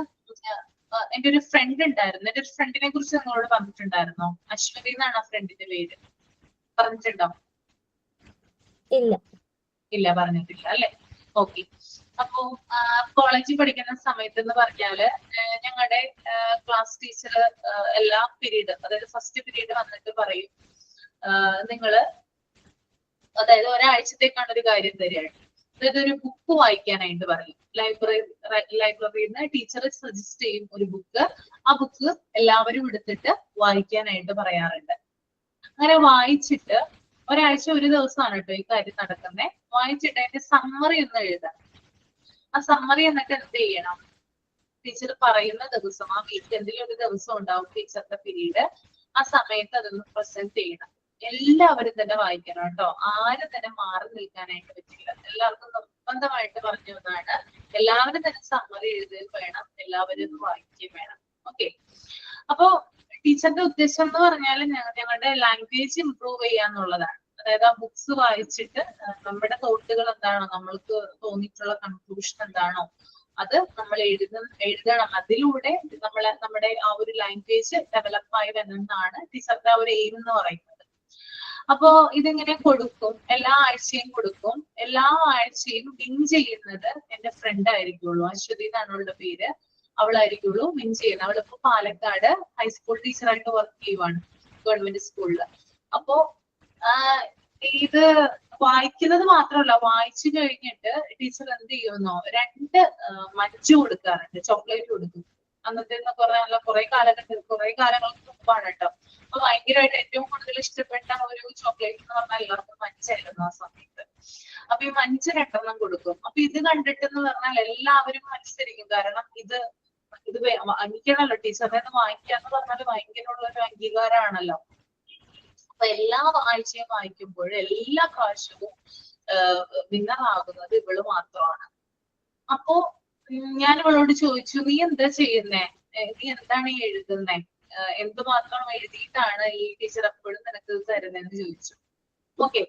എന്റെ ഒരു ഫ്രണ്ട് ഉണ്ടായിരുന്നു. എന്റെ ഒരു ഫ്രണ്ടിനെ കുറിച്ച് നിങ്ങളോട് പറഞ്ഞിട്ടുണ്ടായിരുന്നോ? അശ്വതി എന്നാണ് ആ ഫ്രണ്ടിന്റെ പേര്. പറഞ്ഞിട്ടുണ്ടോ? ഇല്ല, പറഞ്ഞിട്ടില്ല അല്ലെ. ഓക്കെ, അപ്പോ കോളേജിൽ പഠിക്കുന്ന സമയത്ത് എന്ന് പറഞ്ഞാല് ഞങ്ങളുടെ ക്ലാസ് ടീച്ചർ എല്ലാ പീരീഡ്, അതായത് ഫസ്റ്റ് പീരീഡ് വന്നിട്ട് പറയും, നിങ്ങള് അതായത് ഒരാഴ്ചത്തേക്കാണ് ഒരു കാര്യം തരികയാണ്. അതായത് ഒരു ബുക്ക് വായിക്കാനായിട്ട് പറയും. ലൈബ്രറിയിൽ നിന്ന് ടീച്ചർ സജസ്റ്റ് ചെയ്യും ഒരു ബുക്ക്. ആ ബുക്ക് എല്ലാവരും എടുത്തിട്ട് വായിക്കാനായിട്ട് പറയാറുണ്ട്. അങ്ങനെ വായിച്ചിട്ട് ഒരാഴ്ച ഒരു ദിവസമാണ് കേട്ടോ ഈ കാര്യം നടക്കുന്നത്. വായിച്ചിട്ട് അതിന്റെ സമ്മറി ഒന്ന് എഴുതാം. ആ സമ്മറി എന്നിട്ട് എന്ത് ചെയ്യണം, ടീച്ചർ പറയുന്ന ദിവസം, ആ വീക്കെൻഡിൽ ഒരു ദിവസം ഉണ്ടാവും ടീച്ചറുടെ പീരീഡ്, ആ സമയത്ത് അതൊന്ന് പ്രസന്റ് ചെയ്യണം. എല്ലാവരും തന്നെ വായിക്കണം കേട്ടോ, ആരും തന്നെ മാറി നിൽക്കാനായിട്ട് പറ്റില്ല. എല്ലാവർക്കും നിർബന്ധമായിട്ട് പറഞ്ഞു തന്നാണ്, എല്ലാവരും തന്നെ സമ്മറി എഴുതുകയും വേണം, എല്ലാവരും വായിക്കുകയും വേണം. ഓക്കെ, അപ്പോ ടീച്ചറുടെ ഉദ്ദേശം എന്ന് പറഞ്ഞാൽ ഞങ്ങളുടെ ലാംഗ്വേജ് ഇംപ്രൂവ് ചെയ്യാന്നുള്ളതാണ്. അതായത് ആ ബുക്സ് വായിച്ചിട്ട് നമ്മുടെ തോട്ടുകൾ എന്താണോ, നമ്മൾക്ക് തോന്നിയിട്ടുള്ള കൺക്ലൂഷൻ എന്താണോ അത് നമ്മൾ എഴുതണം. അതിലൂടെ നമ്മുടെ ആ ഒരു ലാംഗ്വേജ് ഡെവലപ്പായി വരുന്നതാണ് ടീച്ചറുടെ ആ ഒരു എയിം എന്ന് പറയുന്നത്. അപ്പോ ഇതിങ്ങനെ കൊടുക്കും, എല്ലാ ആഴ്ചയും കൊടുക്കും. എല്ലാ ആഴ്ചയും വിൻ ചെയ്യുന്നത് എന്റെ ഫ്രണ്ട് ആയിരിക്കുള്ളൂ. അശ്വതി എന്നാണ് അവളുടെ പേര്. അവളായിരിക്കുള്ളൂ വിൻ ചെയ്യുന്നത്. അവളിപ്പോ പാലക്കാട് ഹൈസ്കൂൾ ടീച്ചറായിട്ട് വർക്ക് ചെയ്യുവാണ്, ഗവൺമെന്റ് സ്കൂളില്. അപ്പോ ഇത് വായിക്കുന്നത് മാത്രമല്ല, വായിച്ചു കഴിഞ്ഞിട്ട് ടീച്ചർ എന്ത് ചെയ്യുന്നോ, 2 മഞ്ച് കൊടുക്കാറുണ്ട്, ചോക്ലേറ്റ് കൊടുക്കും. അന്നത്തെ എന്നൊക്കെ പറഞ്ഞാൽ കുറെ കാലങ്ങൾക്ക് മുമ്പാണ് കേട്ടോ. അപ്പൊ ഭയങ്കരമായിട്ട് ഏറ്റവും കൂടുതൽ ഇഷ്ടപ്പെട്ട ഒരു ചോക്ലേറ്റ് എന്ന് പറഞ്ഞാൽ എല്ലാവർക്കും മഞ്ചായിരുന്നു ആ സമയത്ത്. അപ്പൊ ഈ മഞ്ച് 2 എണ്ണം കൊടുക്കും. അപ്പൊ ഇത് കണ്ടിട്ടെന്ന് പറഞ്ഞാൽ എല്ലാവരും മത്സരിക്കും. കാരണം ഇത് വാങ്ങിക്കണല്ലോ, ടീച്ചറിനെ വാങ്ങിക്കാന്ന് പറഞ്ഞാൽ ഭയങ്കരമുള്ള ഒരു അംഗീകാരമാണല്ലോ. അപ്പൊ എല്ലാ ആഴ്ചയും വായിക്കുമ്പോൾ എല്ലാ പ്രാവശ്യവും വിന്നറാകുന്നത് ഇവള് മാത്രമാണ്. അപ്പോ ഞാൻ ഇവളോട് ചോദിച്ചു, നീ എന്താ ചെയ്യുന്നേ, നീ എന്താണ് ഈ എഴുതുന്നേ, എന്തുമാത്രം എഴുതിയിട്ടാണ് ഈ ടീച്ചർ എപ്പോഴും നിനക്ക് തരുന്നതെന്ന് ചോദിച്ചു. ഓക്കെ,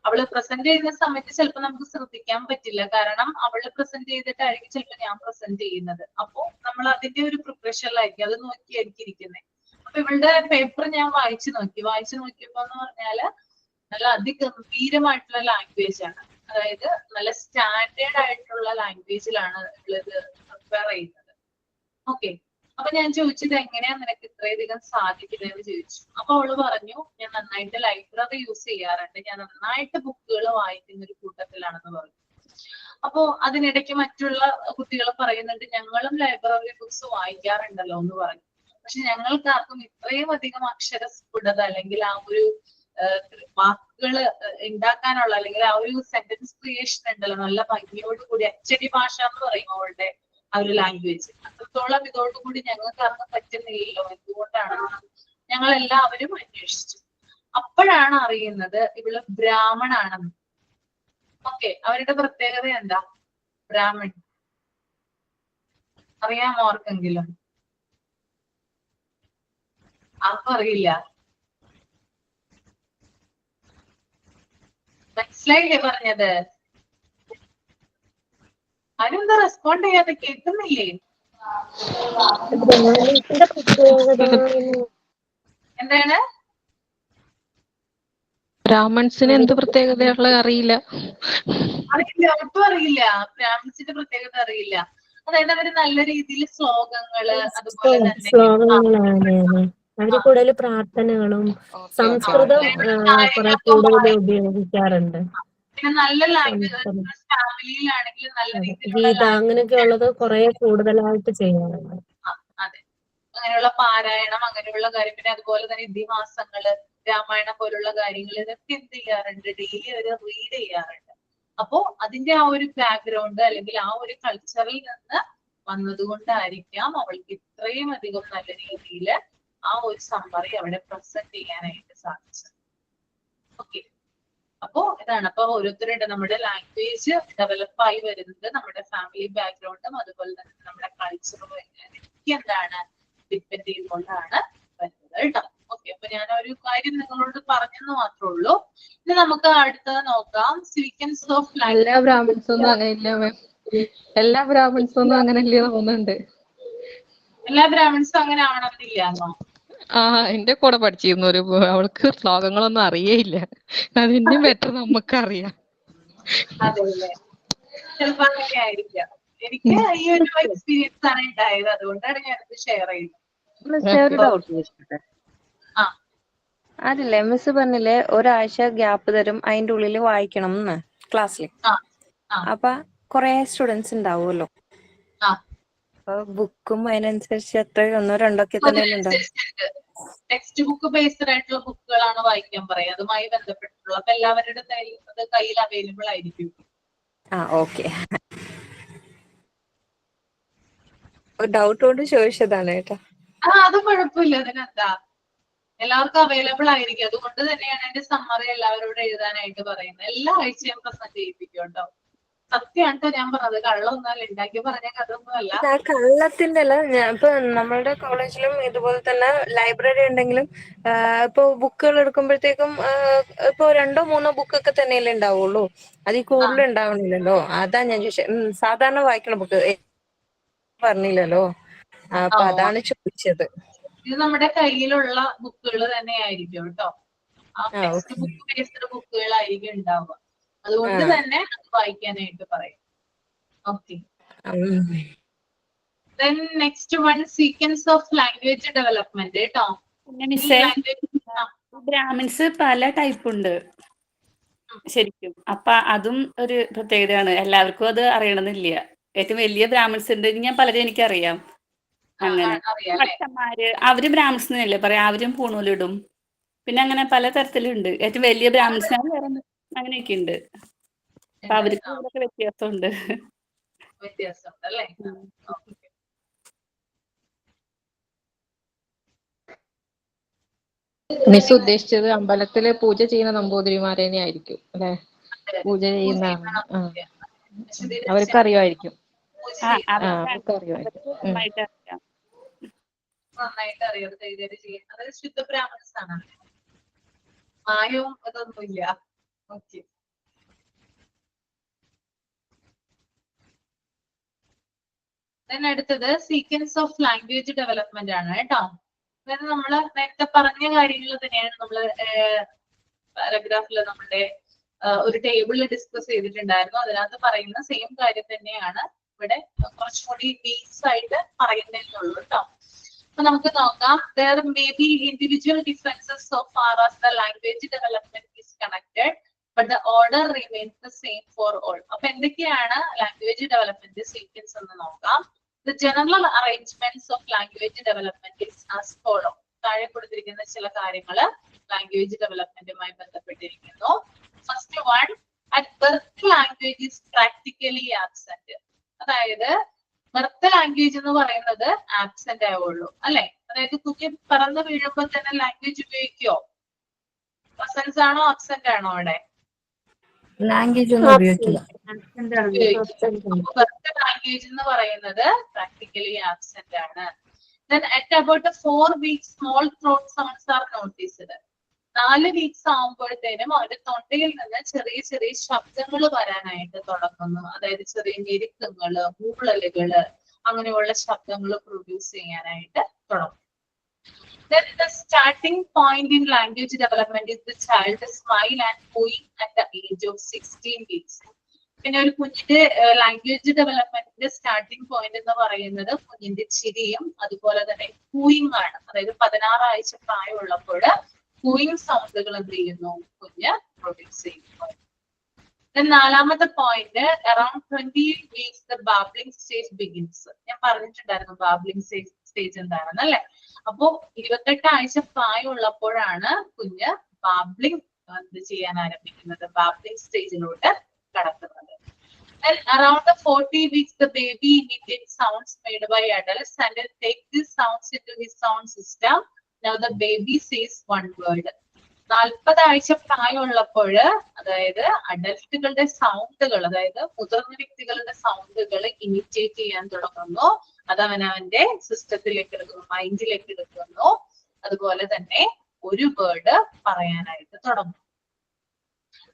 അവള് പ്രസന്റ് ചെയ്യുന്ന സമയത്ത് ചിലപ്പോൾ നമുക്ക് ശ്രദ്ധിക്കാൻ പറ്റില്ല, കാരണം അവള് പ്രസന്റ് ചെയ്തിട്ടായിരിക്കും ചിലപ്പോൾ ഞാൻ പ്രസന്റ് ചെയ്യുന്നത്. അപ്പോ നമ്മൾ അതിന്റെ ഒരു പ്രിപ്പറേഷനിലായിരിക്കും, അത് നോക്കിയായിരിക്കും ഇരിക്കുന്നത്. അപ്പൊ ഇവളുടെ പേപ്പർ ഞാൻ വായിച്ചു നോക്കിയപ്പോ എന്ന് പറഞ്ഞാല് നല്ല അതിഗംഭീരമായിട്ടുള്ള ലാംഗ്വേജ് ആണ്. അതായത് നല്ല സ്റ്റാൻഡേർഡ് ആയിട്ടുള്ള ലാംഗ്വേജിലാണ് ഇവളിത് പ്രിപ്പയർ ചെയ്യുന്നത്. ഓക്കെ, അപ്പൊ ഞാൻ ചോദിച്ചത് എങ്ങനെയാ നിനക്ക് ഇത്രയധികം സാധിക്കുന്നതെന്ന് ചോദിച്ചു. അപ്പൊ അവള് പറഞ്ഞു, ഞാൻ നന്നായിട്ട് ലൈബ്രറി യൂസ് ചെയ്യാറുണ്ട്, ഞാൻ നന്നായിട്ട് ബുക്കുകൾ വായിക്കുന്ന ഒരു കൂട്ടത്തിലാണെന്ന് പറഞ്ഞു. അപ്പോ അതിനിടയ്ക്ക് മറ്റുള്ള കുട്ടികൾ പറയുന്നുണ്ട്, ഞങ്ങളും ലൈബ്രറി ബുക്സ് വായിക്കാറുണ്ടല്ലോ എന്ന് പറഞ്ഞു. പക്ഷെ ഞങ്ങൾക്ക് ആർക്കും ഇത്രയും അധികം അക്ഷരസ്ഫുടത അല്ലെങ്കിൽ ആ ഒരു വാക്കുകൾ ഉണ്ടാക്കാനുള്ള അല്ലെങ്കിൽ ആ ഒരു സെന്റൻസ് ക്രിയേഷൻ ഉണ്ടല്ലോ, നല്ല ഭംഗിയോട് കൂടി അച്ചടി ഭാഷ എന്ന് പറയും അവളുടെ ആ ഒരു ലാംഗ്വേജ്. അത്രത്തോളം ഇതോടുകൂടി ഞങ്ങൾക്ക് അറിയാൻ പറ്റുന്നില്ലല്ലോ, എന്തുകൊണ്ടാണ് ഞങ്ങൾ എല്ലാവരും അന്വേഷിച്ചു. അപ്പോഴാണ് അറിയുന്നത് ഇവള് ബ്രാഹ്മണാണെന്ന്. ഓക്കെ, അവരുടെ പ്രത്യേകത എന്താ? ബ്രാഹ്മൺ അറിയാമോ ആർക്കെങ്കിലും? ആർക്കും അറിയില്ല. മനസ്സിലായില്ലേ പറഞ്ഞത്? ആരെന്താ റെസ്പോണ്ട് ചെയ്യാതെ? കേൾക്കുന്നില്ലേ? ബ്രാഹ്മണത്തിന്റെ പ്രത്യേകത എന്താണ്? ബ്രാഹ്മൺസിന് എന്ത് പ്രത്യേകതയുള്ള അറിയില്ല. അറിയില്ല, ഒട്ടും അറിയില്ല. ബ്രാഹ്മിൺസിന്റെ പ്രത്യേകത അറിയില്ല. അതായത് അവര് നല്ല രീതിയിൽ ശ്ലോകങ്ങള്, അതുപോലെ തന്നെ ശ്ലോകങ്ങളാണ്. അവര് കൂടുതൽ പ്രാർത്ഥനകളും സംസ്കൃതം കുറെ കൂടുതൽ ഉപയോഗിക്കാറുണ്ട്. പിന്നെ നല്ല ലാംഗ്വേജ്, ഫാമിലിയിലാണെങ്കിൽ നല്ല രീതിയിലുള്ള ഗീത അങ്ങനെയൊക്കെ ഉള്ളത് കുറെ കൂടുതലായിട്ട് ചെയ്യാറുണ്ട്. അതെ, അങ്ങനെയുള്ള പാരായണം, അങ്ങനെയുള്ള കാര്യം. പിന്നെ അതുപോലെ തന്നെ ഇതിഹാസങ്ങള്, രാമായണം പോലുള്ള കാര്യങ്ങൾ, ഇതൊക്കെ എന്ത് ചെയ്യാറുണ്ട്? ഡെയിലി അവര് റീഡ് ചെയ്യാറുണ്ട്. അപ്പോ അതിന്റെ ആ ഒരു ബാക്ക്ഗ്രൗണ്ട് അല്ലെങ്കിൽ ആ ഒരു കൾച്ചറിൽ നിന്ന് വന്നതുകൊണ്ടായിരിക്കാം അവൾക്ക് ഇത്രയും അധികം നല്ല രീതിയിൽ ആ ഒരു സമ്മറി അവിടെ പ്രസന്റ് ചെയ്യാനായിട്ട് സാധിച്ചത്. ഓക്കെ, അപ്പോ ഇതാണ്. അപ്പൊ ഓരോരുത്തരുടെ നമ്മുടെ ലാംഗ്വേജ് ഡെവലപ്പായി വരുന്നത് നമ്മുടെ ഫാമിലി ബാക്ക്ഗ്രൗണ്ടും അതുപോലെ തന്നെ നമ്മുടെ കൾച്ചറും ഒക്കെ എന്താണ് ഡിപ്പെൻഡ് ചെയ്തുകൊണ്ടാണ് വരുന്നത് കേട്ടോ. ഓക്കെ, അപ്പൊ ഞാൻ ഒരു കാര്യം നിങ്ങളോട് പറഞ്ഞെന്ന് മാത്രമേ ഉള്ളൂ. ഇനി നമുക്ക് അടുത്തത് നോക്കാം. സീക്വൻസ് ഓഫ് എല്ലാ ബ്രാഹ്മിൺസൊന്നും അങ്ങനെയില്ല മാം. എല്ലാ ബ്രാഹ്മിൺസൊന്നും അങ്ങനെയല്ലേ തോന്നുന്നുണ്ട്. എല്ലാ ബ്രാഹ്മിൺസും അങ്ങനെ ആവണമെന്നില്ലാന്നോ? എന്റെ കൂടെ പഠിച്ചിരുന്നു ഒരു അവൾക്ക് ശ്ലോകങ്ങളൊന്നും അറിയേയില്ല. അതിന്റെ ബെറ്റർ നമുക്കറിയാം. അതെല്ലേ, ചിലപ്പോ അങ്ങനെ ആയിരിക്കാം. എനിക്ക് ഈ ഒരു എക്സ്പീരിയൻസ് ആണ് ഉണ്ടായത്, അതുകൊണ്ടാണ് ഞാനത് ഷെയർ ചെയ്യുന്നത്. ഒരു ഡൗട്ട് ചോദിച്ചോട്ടെ? ആ, അതില്ലേ മിസ് പറഞ്ഞില്ലേ ഒരാഴ്ച ഗ്യാപ്പ് തരും, അതിന്റെ ഉള്ളിൽ വായിക്കണം എന്ന് ക്ലാസ്സിൽ. ആ, ആ, അപ്പൊ കുറെ സ്റ്റുഡൻസ് ഉണ്ടാവുമല്ലോ. ആ. അപ്പൊ ബുക്കും അതിനനുസരിച്ച് എത്ര ഒന്നോ രണ്ടോ ഒക്കെ തന്നെ ഉണ്ടാവും. ടെക്സ്റ്റ് ബുക്ക് ബേസ്ഡ് ആയിട്ടുള്ള ബുക്കുകളാണ് വായിക്കാൻ പറയുക, അതുമായി ബന്ധപ്പെട്ടിട്ടുള്ള. അപ്പൊ എല്ലാവരുടെ കയ്യിൽ അവൈലബിൾ ആയിരിക്കും. ഓക്കെ, ഒരു ഡൗട്ട് കൊണ്ട് ചോദിച്ചതാണ് കേട്ടോ. അത് കുഴപ്പമില്ല, അതിനെന്താ, എല്ലാവർക്കും അവൈലബിൾ ആയിരിക്കും. അതുകൊണ്ട് തന്നെയാണ് എന്റെ സമ്മറി എല്ലാവരോടും എഴുതാനായിട്ട് പറയുന്നത്. എല്ലാ ആഴ്ചയും പ്രസന്റ് ചെയ്യിപ്പിക്കും കേട്ടോ. സത്യമാണ് ഞാൻ പറഞ്ഞത്, കള്ളൊന്നുമല്ല, ഉണ്ടാക്കി പറഞ്ഞ കഥയൊന്നും അല്ല. കള്ളത്തിന്റെ അല്ല. ഇപ്പൊ നമ്മളുടെ കോളേജിലും ഇതുപോലെ തന്നെ ലൈബ്രറി ഉണ്ടെങ്കിലും ഇപ്പൊ ബുക്കുകൾ എടുക്കുമ്പോഴത്തേക്കും ഇപ്പൊ 2 3 ബുക്കൊക്കെ തന്നെയല്ലേ ഉണ്ടാവുള്ളൂ. അതിൽ കൂടുതൽ ഉണ്ടാവണില്ലല്ലോ. അതാ ഞാൻ ചോദിച്ചത്. സാധാരണ വായിക്കണ ബുക്ക് പറഞ്ഞില്ലല്ലോ, അപ്പൊ അതാണ് ചോദിച്ചത്. ഇത് നമ്മുടെ കയ്യിലുള്ള ബുക്കുകൾ തന്നെ ആയിരിക്കും കേട്ടോ. ആ ടെക്സ്റ്റ് ബുക്ക് ബേസ്ഡ് ബുക്കുകളായിരിക്കും ഉണ്ടാവുക. അതുകൊണ്ട് തന്നെ അത് വായിക്കാനായിട്ട് പറയും. Okay, then next one, sequence of language development കേട്ടോ. ബ്രാഹ്മിൻസ് പല ടൈപ്പ് ഉണ്ട് ശരിക്കും. അപ്പൊ അതും ഒരു പ്രത്യേകതയാണ്. എല്ലാവർക്കും അത് അറിയണമെന്നില്ല. ഏറ്റവും വലിയ ബ്രാഹ്മിൻസ് ഉണ്ട്, ഞാൻ പലരും എനിക്കറിയാം. അങ്ങനെ ഭക്തന്മാര് അവര് ബ്രാഹ്മിൻസിനല്ലേ പറയാ, അവരും പൂണൂലിടും. പിന്നെ അങ്ങനെ പല തരത്തിലുണ്ട്. ഏറ്റവും വലിയ ബ്രാഹ്മിൻസിനാണ് വേറെ അങ്ങനെയൊക്കെ ഉണ്ട്. അപ്പൊ അവർക്ക് ഇവിടെയൊക്കെ വ്യത്യാസമുണ്ട്. അല്ലേ? മിസ് ഉദ്ദേശിച്ചത് അമ്പലത്തില് പൂജ ചെയ്യുന്ന നമ്പൂതിരിമാരേനെ ആയിരിക്കും അല്ലെ? പൂജ ചെയ്യുന്ന അവർക്ക് അറിയുമായിരിക്കും. നന്നായിട്ട് അറിയാം കൈകാര്യം ചെയ്യാൻ. അതായത് ശുദ്ധ ബ്രാഹ്മിൻസ് ആണ്, മായവും അതൊന്നുമില്ല. ഓക്കെ, അടുത്തത് സീക്വൻസ് ഓഫ് ലാംഗ്വേജ് ഡെവലപ്മെന്റ് ആണ് കേട്ടോ. അതായത് നമ്മള് നേരത്തെ പറഞ്ഞ കാര്യങ്ങൾ തന്നെയാണ് നമ്മള് പാരഗ്രാഫിൽ നമ്മുടെ ഒരു ടേബിളിൽ ഡിസ്കസ് ചെയ്തിട്ടുണ്ടായിരുന്നു. അതിനകത്ത് പറയുന്ന സെയിം കാര്യം തന്നെയാണ് ഇവിടെ കുറച്ചുകൂടി ബേസ് ആയിട്ട് പറയുന്നതെന്നുള്ളൂ കേട്ടോ. അപ്പൊ നമുക്ക് നോക്കാം. There may be individual differences so far as the language development is connected, but the order remains the same for all. അപ്പൊ എന്തൊക്കെയാണ് ലാംഗ്വേജ് ഡെവലപ്മെന്റ് സീക്വൻസ് എന്ന് നോക്കാം. The general arrangements of language development is as follow. താഴെ കൊടുത്തിരിക്കുന്ന ചില കാര്യങ്ങള് language ഡെവലപ്മെന്റുമായി ബന്ധപ്പെട്ടിരിക്കുന്നു. First one, at birth language is practically absent. അതായത് ബർത്ത് ലാംഗ്വേജ് എന്ന് പറയുന്നത് ആബ്സെന്റ് ആവുള്ളൂ അല്ലെ? അതായത് കുഞ്ഞ് പറന്ന് വീഴുമ്പോൾ തന്നെ ലാംഗ്വേജ് ഉപയോഗിക്കുവോ? പ്രസൻസ് ആണോ അബ്സെന്റ് ആണോ അവിടെ? ലാംഗ്വേജ് ഒന്നും ഉപയോഗിക്കില്ല. ബർത്ത് ലാംഗ്വേജ് എന്ന് പറയുന്നത് പ്രാക്ടിക്കലി ആബ്സെന്റ് ആണ്. Then at about 4 weeks, small throat sounds are noticed. 4 weeks ആവുമ്പോഴത്തേനും അവരുടെ തൊണ്ടയിൽ നിന്ന് ചെറിയ ചെറിയ ശബ്ദങ്ങൾ വരാനായിട്ട് തുടങ്ങുന്നു. അതായത് ചെറിയ ഞെരുക്കങ്ങള്, മൂളലുകള്, അങ്ങനെയുള്ള ശബ്ദങ്ങൾ പ്രൊഡ്യൂസ് ചെയ്യാനായിട്ട് തുടങ്ങും. Then the starting point in language development is the child smile and cooing at the age of 16 weeks. പിന്നെ ഒരു കുഞ്ഞിന്റെ ലാംഗ്വേജ് ഡെവലപ്മെന്റിന്റെ സ്റ്റാർട്ടിംഗ് പോയിന്റ് എന്ന് പറയുന്നത് കുഞ്ഞിന്റെ ചിരിയും അതുപോലെ തന്നെ കൂയിങ് ആണ്. അതായത് 16 ആഴ്ച പ്രായമുള്ളപ്പോൾ കൂയിങ് സൗണ്ടുകൾ എന്ത് ചെയ്യുന്നു? കുഞ്ഞ് പ്രൊഡ്യൂസ് ചെയ്യുന്നു. നാലാമത്തെ point, around 20 weeks the babbling stage begins. ഞാൻ പറഞ്ഞിട്ടുണ്ടായിരുന്നു ബാബ്ലിംഗ് സ്റ്റേജ് എന്താണെന്ന് അല്ലെ? അപ്പോ 28 ആഴ്ച പ്രായമുള്ളപ്പോഴാണ് കുഞ്ഞ് ബാബ്ലിംഗ് എന്ത് ചെയ്യാൻ ആരംഭിക്കുന്നത്? ബാബ്ലിംഗ് സ്റ്റേജിലോട്ട് കടക്കുന്നത്. And around the 40 weeks, the baby imitates sounds made by adults and then take these sounds into his sound system. Now the baby says one word. 40 ആഴ്ച പ്രായമുള്ളപ്പോൾ അതായത് അഡൽട്ടുകളുടെ സൗണ്ടുകൾ, അതായത് മുതിർന്ന വ്യക്തികളുടെ സൗണ്ടുകൾ ഇമിറ്റേറ്റ് ചെയ്യാൻ തുടങ്ങുന്നു. അത് അവനവന്റെ സിസ്റ്റത്തിലേക്ക് എടുക്കുന്നു, മൈൻഡിലേക്ക് എടുക്കുന്നു. അതുപോലെ തന്നെ ഒരു വേർഡ് പറയാനായിട്ട് തുടങ്ങും.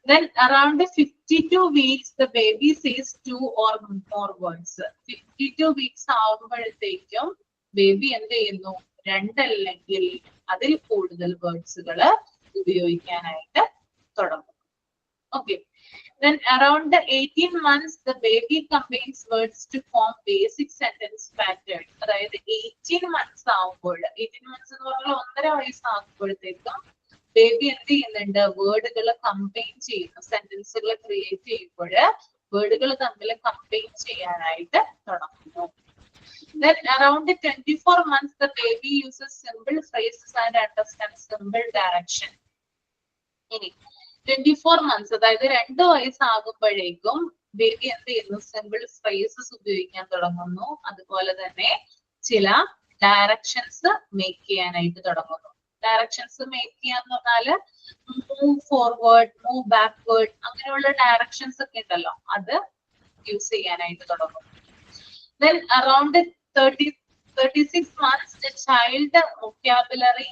Then around 52 weeks, the baby says 2 or more words. 52 weeks ആവുമ്പോഴത്തേക്കും ബേബി എന്ത് ചെയ്യുന്നു? 2 അല്ലെങ്കിൽ അതിൽ കൂടുതൽ വേർഡ്സുകൾ ഉപയോഗിക്കാനായിട്ട് തുടങ്ങും. Okay. Then around 18 months, the baby combines words to form basic sentence pattern. അതായത് 18 months ആവുമ്പോൾ, 18 months എന്ന് പറഞ്ഞാൽ 1.5 വയസ്സാകുമ്പോഴത്തേക്കും ബേബി എന്ത് ചെയ്യുന്നുണ്ട്? വേർഡുകൾ കമ്പൈൻ ചെയ്യുന്നു. സെന്റൻസുകൾ ക്രിയേറ്റ് ചെയ്യുമ്പോൾ വേർഡുകൾ തമ്മിൽ കമ്പൈൻ ചെയ്യാനായിട്ട് തുടങ്ങുന്നു. Then around 24 months, the baby uses simple phrases and understands simple direction. ഇനി 24 months, അതായത് 2 വയസ്സാകുമ്പോഴേക്കും ബേബി എന്ത് ചെയ്യുന്നു? സിമ്പിൾ ഫ്രേസസ് ഉപയോഗിക്കാൻ തുടങ്ങുന്നു. അതുപോലെ തന്നെ ചില ഡയറക്ഷൻസ് മേക്ക് ചെയ്യാനായിട്ട് തുടങ്ങുന്നു. ഡയറക്ഷൻസ് മേക്ക് ചെയ്യാന്ന് പറഞ്ഞാല് മൂവ് ഫോർവേഡ്, മൂവ് ബാക്ക്വേർഡ്, അങ്ങനെയുള്ള ഡയറക്ഷൻസ് ഒക്കെ ഉണ്ടല്ലോ, അത് യൂസ് ചെയ്യാനായിട്ട് തുടങ്ങും. Then around 36 months, the child vocabulary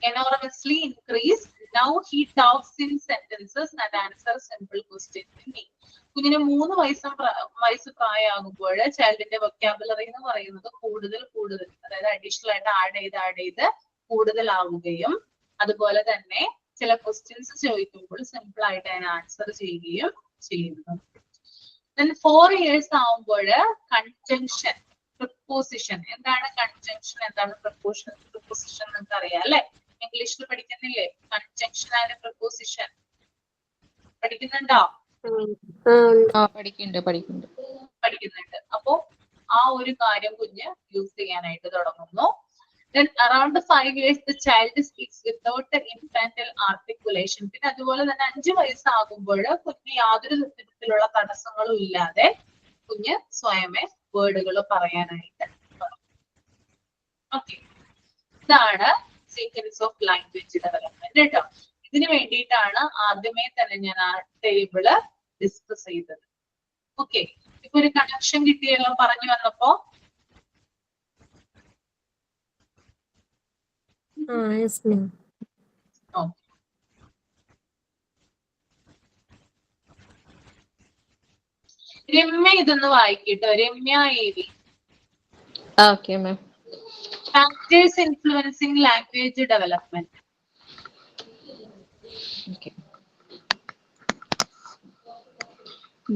enormously increased. Now he talks in sentences and answers simple questions. കുഞ്ഞിന് 3 വയസ്സ് പ്രായമാകുമ്പോൾ ചൈൽഡിന്റെ വൊക്കാബുലറി എന്ന് പറയുന്നത് കൂടുതൽ അതായത് അഡീഷണൽ ആയിട്ട് ആഡ് ചെയ്ത് കൂടുതലാവുകയും അതുപോലെ തന്നെ ചില ക്വസ്റ്റ്യൻസ് ചോദിക്കുമ്പോൾ സിമ്പിൾ ആയിട്ട് അതിന് ആൻസർ ചെയ്യുകയും ചെയ്യുന്നു. 4 years ആവുമ്പോൾ കൺജങ്ഷൻ, പ്രിപ്പോസിഷൻ. എന്താണ് കൺജങ്ഷൻ, എന്താണ് പ്രിപ്പോസിഷൻ നിങ്ങൾക്ക് അറിയാം അല്ലെ? ഇംഗ്ലീഷിൽ പഠിക്കുന്നില്ലേ? കൺജങ്ഷൻ ആൻഡ് പ്രിപ്പോസിഷൻ പഠിക്കുന്നുണ്ടോ? പഠിക്കുന്നുണ്ട്. അപ്പോ ആ ഒരു കാര്യം കുഞ്ഞ് യൂസ് ചെയ്യാനായിട്ട് തുടങ്ങുന്നു. Then around 5 years, the child speaks without the infantile articulation. പിന്നെ അതുപോലെ തന്നെ 5 വയസ്സാകുമ്പോൾ കുഞ്ഞ് യാതൊരു തരത്തിലുള്ള തടസ്സങ്ങളും ഇല്ലാതെ കുഞ്ഞ് സ്വയമേ വേർഡുകൾ പറയാനായിട്ട് തുടങ്ങും. ഓക്കെ, ഇതാണ് സീക്വൻസ് ഓഫ് ലാംഗ്വേജ് ഡെവലപ്മെന്റ് കേട്ടോ. ഇതിനു വേണ്ടിയിട്ടാണ് ആദ്യമേ തന്നെ ഞാൻ ആ ടേബിള് ഡിസ്കസ് ചെയ്തത്. ഓക്കെ, ഇപ്പൊ ഒരു കണക്ഷൻ കിട്ടിയല്ലോ പറഞ്ഞു വന്നപ്പോ. രമ്യ ഇതൊന്ന് വായിക്കട്ടോ. Ramya AV. Okay, ma'am. Factors influencing language development. Okay.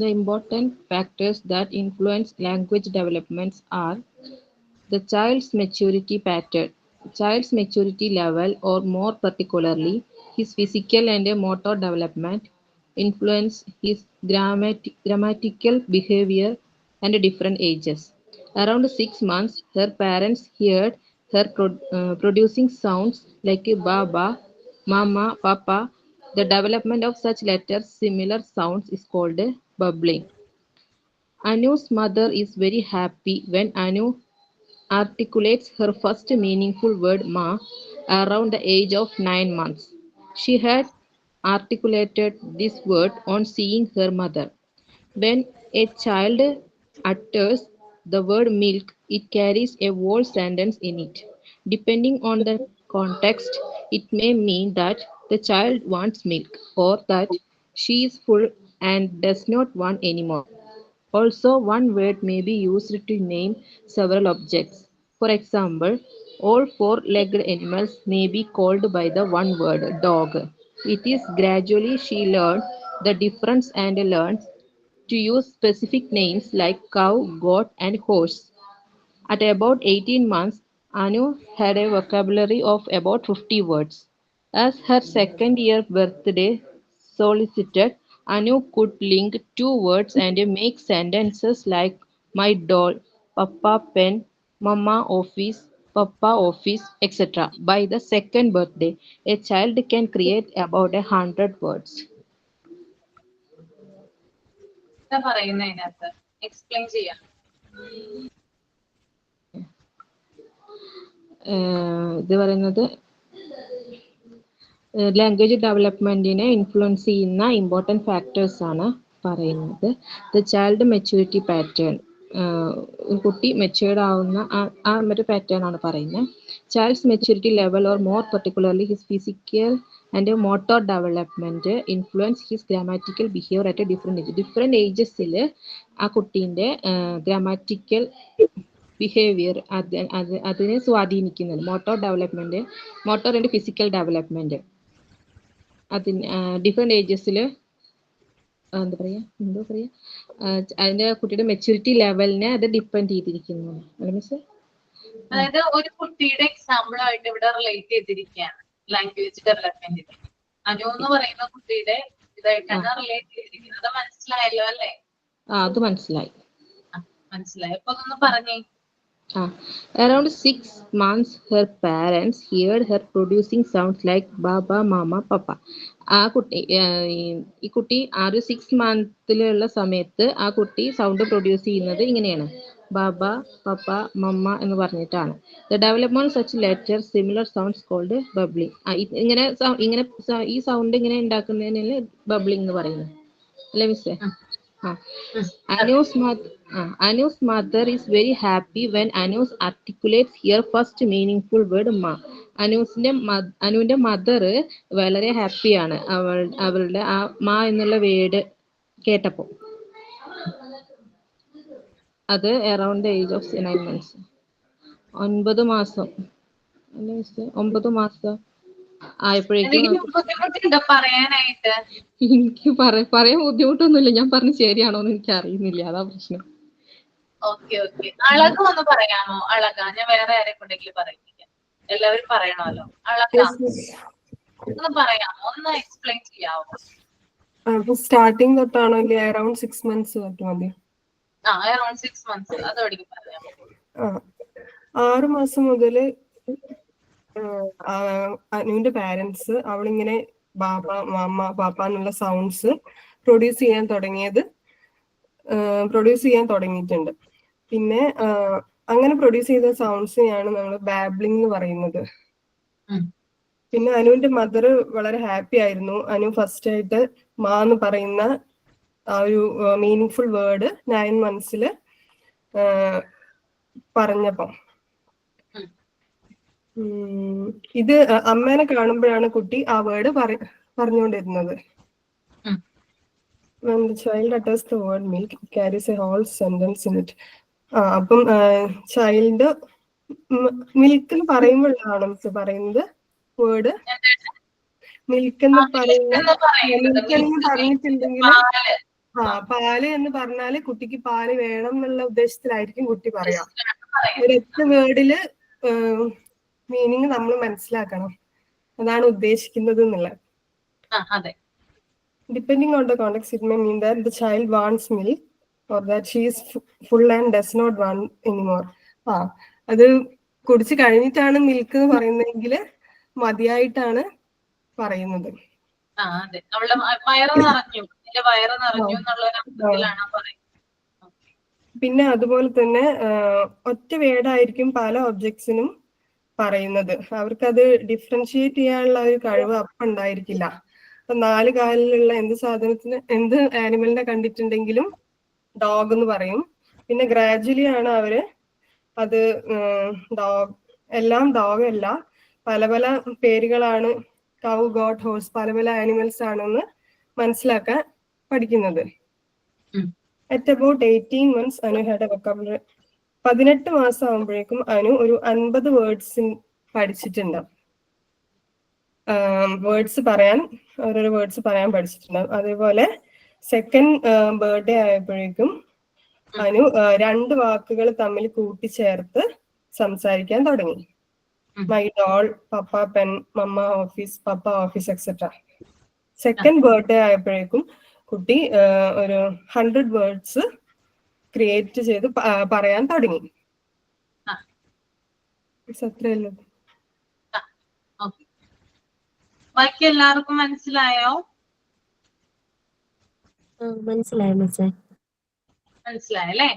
The important factors that influence language developments are the child's maturity pattern, child's maturity level, or more particularly, his physical and motor development, influence his grammatical behavior and different ages. Around 6 months, her parents heard her producing sounds like Baba, Mama, Papa. The development of such letters, similar sounds, is called bubbling. Anu's mother is very happy when Anu articulates her first meaningful word ma around the age of 9 months. She had articulated this word on seeing her mother. When a child utters the word milk, it carries a whole sentence in it. Depending on the context, it may mean that the child wants milk or that she is full and does not want any more. Also, one word may be used to name several objects. For example, all four-legged animals may be called by the one word dog. It is gradually she learned the difference and learns to use specific names like cow, goat, and horse. At about 18 months, Anu had a vocabulary of about 50 words. As her second year birthday solicited, Anu could link two words and make sentences like my doll, Papa pen, Mama office, Papa office, etc. By the second birthday, a child can create about 100 words. എന്താ പറയുന്നതിനകത്ത് explain ചെയ്യാം. ഇത് പറയുന്നത് language ഡെവലപ്മെന്റിനെ influence ചെയ്യുന്ന important factors ആണ് പറയുന്നത്. The child maturity pattern, ഒരു കുട്ടി matured ആവുന്ന ആ ഒരു പാറ്റേൺ ആണ് പറയുന്നത്. Child's maturity level or more particularly his physical and motor development influence his grammatical behaviour at different age. Different ഏജസിൽ ആ കുട്ടീൻ്റെ ഗ്രാമാറ്റിക്കൽ ബിഹേവിയർ അതിനെ സ്വാധീനിക്കുന്നത്. മോട്ടോർ ആൻഡ് ഫിസിക്കൽ ഡെവലപ്മെന്റ് അതിന് ഡിഫറെൻറ്റ് ഏജസിൽ എന്താ പറയുക അതിൻ്റെ കുട്ടിയുടെ മെച്യൂരിറ്റി ലെവലിനെ അത് ഡിപ്പെൻഡ് ചെയ്തിരിക്കുന്നു. മീൻസ് അതായത് ഒരു കുട്ടിയുടെ എക്സാമ്പിൾ ആയിട്ട് ഇവിടെ റിലേറ്റ് ചെയ്തിരിക്കുകയാണ് ലാംഗ്വേജ് ഡെവലപ്മെന്റിന്. അനു എന്ന് പറയുന്ന കുട്ടിയുടെ ഇതായിട്ടാണ് റിലേറ്റ് ചെയ്തിരിക്കുന്നത്. അത് മനസ്സിലായല്ലോ അല്ലേ? അത് മനസ്സിലായി. മനസ്സിലായി. അപ്പൊ അതൊന്ന് പറഞ്ഞേ. Around 6 months, her parents heard her producing sounds like Baba, Mama, Papa. ഈ കുട്ടി ആ ഒരു 6 മന്തിലുള്ള സമയത്ത് ആ കുട്ടി സൗണ്ട് പ്രൊഡ്യൂസ് ചെയ്യുന്നത് ഇങ്ങനെയാണ്, ബാബ, പപ്പ, മമ്മ എന്ന് പറഞ്ഞിട്ടാണ്. The development such letter similar sounds called babbling. ഇങ്ങനെ ഈ സൗണ്ട് ഇങ്ങനെ ഉണ്ടാക്കുന്നതിന് ബബ്ലിംഗ് എന്ന് പറയുന്നത് അല്ലേ മിസ്സേ? Anu's mother is very happy when Anus articulates her first meaningful word ma. അനുവിന്റെ മദർ വളരെ ഹാപ്പിയാണ് അവളുടെ ആ മാ എന്നുള്ള വേർഡ് കേട്ടപ്പോൾ. അത് around the age of 9 months, 9 മാസം അല്ലേ മിസ്സേ? 9 മാസം ആയപ്പോഴേക്കും പറയാനായിട്ട് എനിക്ക് പറയാൻ ബുദ്ധിമുട്ടൊന്നുമില്ല. ഞാൻ പറഞ്ഞ ശരിയാണോന്ന് എനിക്ക് അറിയുന്നില്ല, അതാ പ്രശ്നം. Okay okay. അളക ഒന്ന് പറയാമോ? അളക, ഞാൻ വേറെ ആരെ കൊണ്ടെങ്കിലും പറയിപ്പിക്കാം. എല്ലാവരും പറയണമല്ലോ. അളക ഒന്ന് പറയാമോ? ഒന്ന് എക്സ്പ്ലെയിൻ ചെയ്യാമോ? സ്റ്റാർട്ടിങ് തൊട്ടാണോ ഇല്ലേ? അറൌണ്ട് 6 months തൊട്ട് മതി. അറൌണ്ട് 6 months അതോടെ പറയാമോ? 6 മാസം മുതല് അനുവിന്റെ പാരന്റ്സ് അവളിങ്ങനെ ബാബ, മാമ, പാപ്പ എന്നുള്ള സൗണ്ട്സ് പ്രൊഡ്യൂസ് ചെയ്യാൻ തുടങ്ങിയിട്ടുണ്ട്. പിന്നെ അങ്ങനെ പ്രൊഡ്യൂസ് ചെയ്ത സൗണ്ട്സിനെയാണ് നമ്മൾ ബാബ്ലിംഗ് എന്ന് പറയുന്നത്. പിന്നെ അനുവിന്റെ മദർ വളരെ ഹാപ്പി ആയിരുന്നു. അനു ഫസ്റ്റ് ആയിട്ട് മാ എന്ന് പറയുന്ന ആ ഒരു മീനിങ് വേർഡ് 9 months പറഞ്ഞപ്പം. ഇത് അമ്മേനെ കാണുമ്പോഴാണ് കുട്ടി ആ വേർഡ് പറഞ്ഞുകൊണ്ടിരുന്നത്. When the child utters the word milk, it carries a whole sentence in it. അപ്പം ചൈൽഡ് മിൽക്ക് എന്ന് പറയുമ്പോഴാണ് പറയുന്നത് വേർഡ് മിൽക്ക് എന്ന് പറഞ്ഞിട്ടുണ്ടെങ്കിൽ പാല് എന്ന് പറഞ്ഞാല് കുട്ടിക്ക് പാല് വേണം എന്നുള്ള ഉദ്ദേശത്തിലായിരിക്കും കുട്ടി പറയാം. ഒരൊറ്റ വേർഡില് മീനിങ് നമ്മൾ മനസ്സിലാക്കണം, അതാണ് ഉദ്ദേശിക്കുന്നത് എന്നുള്ളത്. Depending on the context, it may mean that the child wants milk or that she is full and does not want anymore. അത് കുടിച്ച് കഴിഞ്ഞിട്ടാണ് മിൽക്ക് എന്ന് പറയുന്നതെങ്കിൽ മതിയായിട്ടാണ് പറയുന്നത്. പിന്നെ അതുപോലെ തന്നെ ഒറ്റ വേർഡായിരിക്കും പല ഒബ്ജക്ട്സിനും പറയുന്നത്. അവർക്കത് ഡിഫറൻഷിയേറ്റ് ചെയ്യാനുള്ള ഒരു കഴിവ് അപ്പം ഉണ്ടായിരിക്കില്ല. അപ്പൊ 4 കാലിലുള്ള എന്ത് ആനിമലിനെ കണ്ടിട്ടുണ്ടെങ്കിലും ഡോഗ് എന്ന് പറയും. പിന്നെ ഗ്രാജുവലി ആണ് അവര് അത് എല്ലാം ഡോഗ് അല്ല, പല പല പേരുകളാണ്, കൗ, ഗോട്ട്, ഹോഴ്സ്, പല പല ആനിമൽസ് ആണെന്ന് മനസ്സിലാക്കാൻ പഠിക്കുന്നത്. At about 18 months Anu had A vocabulary. 18 മാസം ആകുമ്പോഴേക്കും അനു ഒരു 50 വേർഡ്സ് പഠിച്ചിട്ടുണ്ടാവും. ഓരോരോ വേർഡ്സ് പറയാൻ പഠിച്ചിട്ടുണ്ടാവും. അതേപോലെ സെക്കൻഡ് ബർത്ത്ഡേ ആയപ്പോഴേക്കും അനു 2 വാക്കുകൾ തമ്മിൽ കൂട്ടിച്ചേർത്ത് സംസാരിക്കാൻ തുടങ്ങി. My doll, papa pen, mamma office, papa office etcetera. Second birthday ആയപ്പോഴേക്കും കുട്ടി ഒരു 100 വേർഡ്സ് ക്രിയേറ്റ് ചെയ്ത് പറയാൻ തുടങ്ങി. അത്രയല്ലോ. ബാക്കി എല്ലാവർക്കും മനസ്സിലായോ? മനസ്സിലായല്ലേ?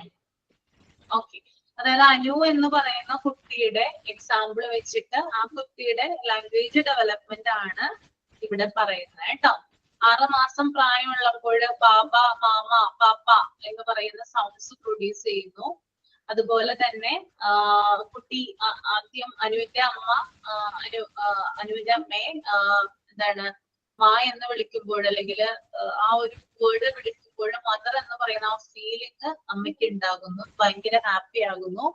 ഓക്കെ. അതായത് അനു എന്ന് പറയുന്ന കുട്ടിയുടെ എക്സാമ്പിൾ വെച്ചിട്ട് ആ കുട്ടിയുടെ ലാംഗ്വേജ് ഡെവലപ്മെന്റ് ആണ് ഇവിടെ പറയുന്നത് കേട്ടോ. 6 മാസം പ്രായമുള്ളപ്പോൾ ബാബ, മാമ, പാപ്പ എന്ന് പറയുന്ന സൗണ്ട്സ് പ്രൊഡ്യൂസ് ചെയ്യുന്നു. അതുപോലെ തന്നെ കുട്ടി ആദ്യം അനുവിന്റെ അമ്മയെ എന്താണ് മാ എന്ന് വിളിക്കുമ്പോൾ, അല്ലെങ്കിൽ ആ ഒരു വേർഡ് വിളിക്കുമ്പോൾ മദർ എന്ന് പറയുന്ന ആ ഫീലിംഗ് അമ്മയ്ക്ക് ഉണ്ടാകുന്നു, ഭയങ്കര ഹാപ്പി ആകുന്നു.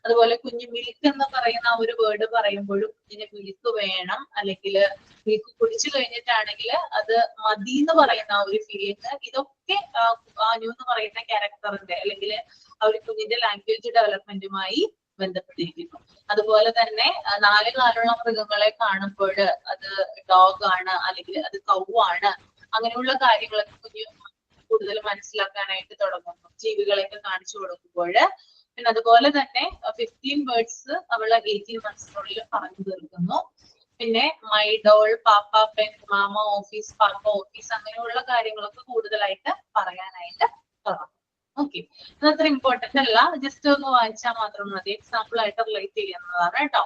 അതുപോലെ കുഞ്ഞ് മിൽക്ക് എന്ന് പറയുന്ന ആ ഒരു വേർഡ് പറയുമ്പോഴും കുഞ്ഞിന് മിൽക്ക് വേണം, അല്ലെങ്കിൽ മിൽക്ക് കുടിച്ചു കഴിഞ്ഞിട്ടാണെങ്കിൽ അത് മതി എന്ന് പറയുന്ന ആ ഒരു ഫീലിംഗ്, ഇതൊക്കെ അനു എന്ന് പറയുന്ന ക്യാരക്ടറിന്റെ അല്ലെങ്കിൽ ആ ഒരു കുഞ്ഞിന്റെ ലാംഗ്വേജ് ഡെവലപ്മെന്റുമായി ബന്ധപ്പെട്ടിരിക്കുന്നു. അതുപോലെ തന്നെ 4 കാലുള്ള മൃഗങ്ങളെ കാണുമ്പോൾ അത് ഡോഗ് ആണ് അല്ലെങ്കിൽ അത് കൗ ആണ്, അങ്ങനെയുള്ള കാര്യങ്ങളൊക്കെ കുഞ്ഞ് കൂടുതൽ മനസ്സിലാക്കാനായിട്ട് തുടങ്ങുന്നു, ജീവികളെയൊക്കെ കാണിച്ചു കൊടുക്കുമ്പോൾ. പിന്നെ അതുപോലെ തന്നെ 15 വേർഡ്സ് അവള് 18 monthsനുള്ളിൽ പറഞ്ഞു തീർക്കുന്നു. പിന്നെ മൈ ഡോൾ, പാപ്പ പെൻ, മാമ ഓഫീസ്, പാപ്പ ഓഫീസ്, അങ്ങനെയുള്ള കാര്യങ്ങളൊക്കെ കൂടുതലായിട്ട് പറയാനായിട്ട് തുടങ്ങും. ഓക്കെ, അതത്ര ഇമ്പോർട്ടന്റ് അല്ല, ജസ്റ്റ് ഒന്ന് വായിച്ചാൽ മാത്രം മതി, എക്സാമ്പിൾ ആയിട്ട് റിലേറ്റ് ചെയ്യുന്നതാണ് കേട്ടോ.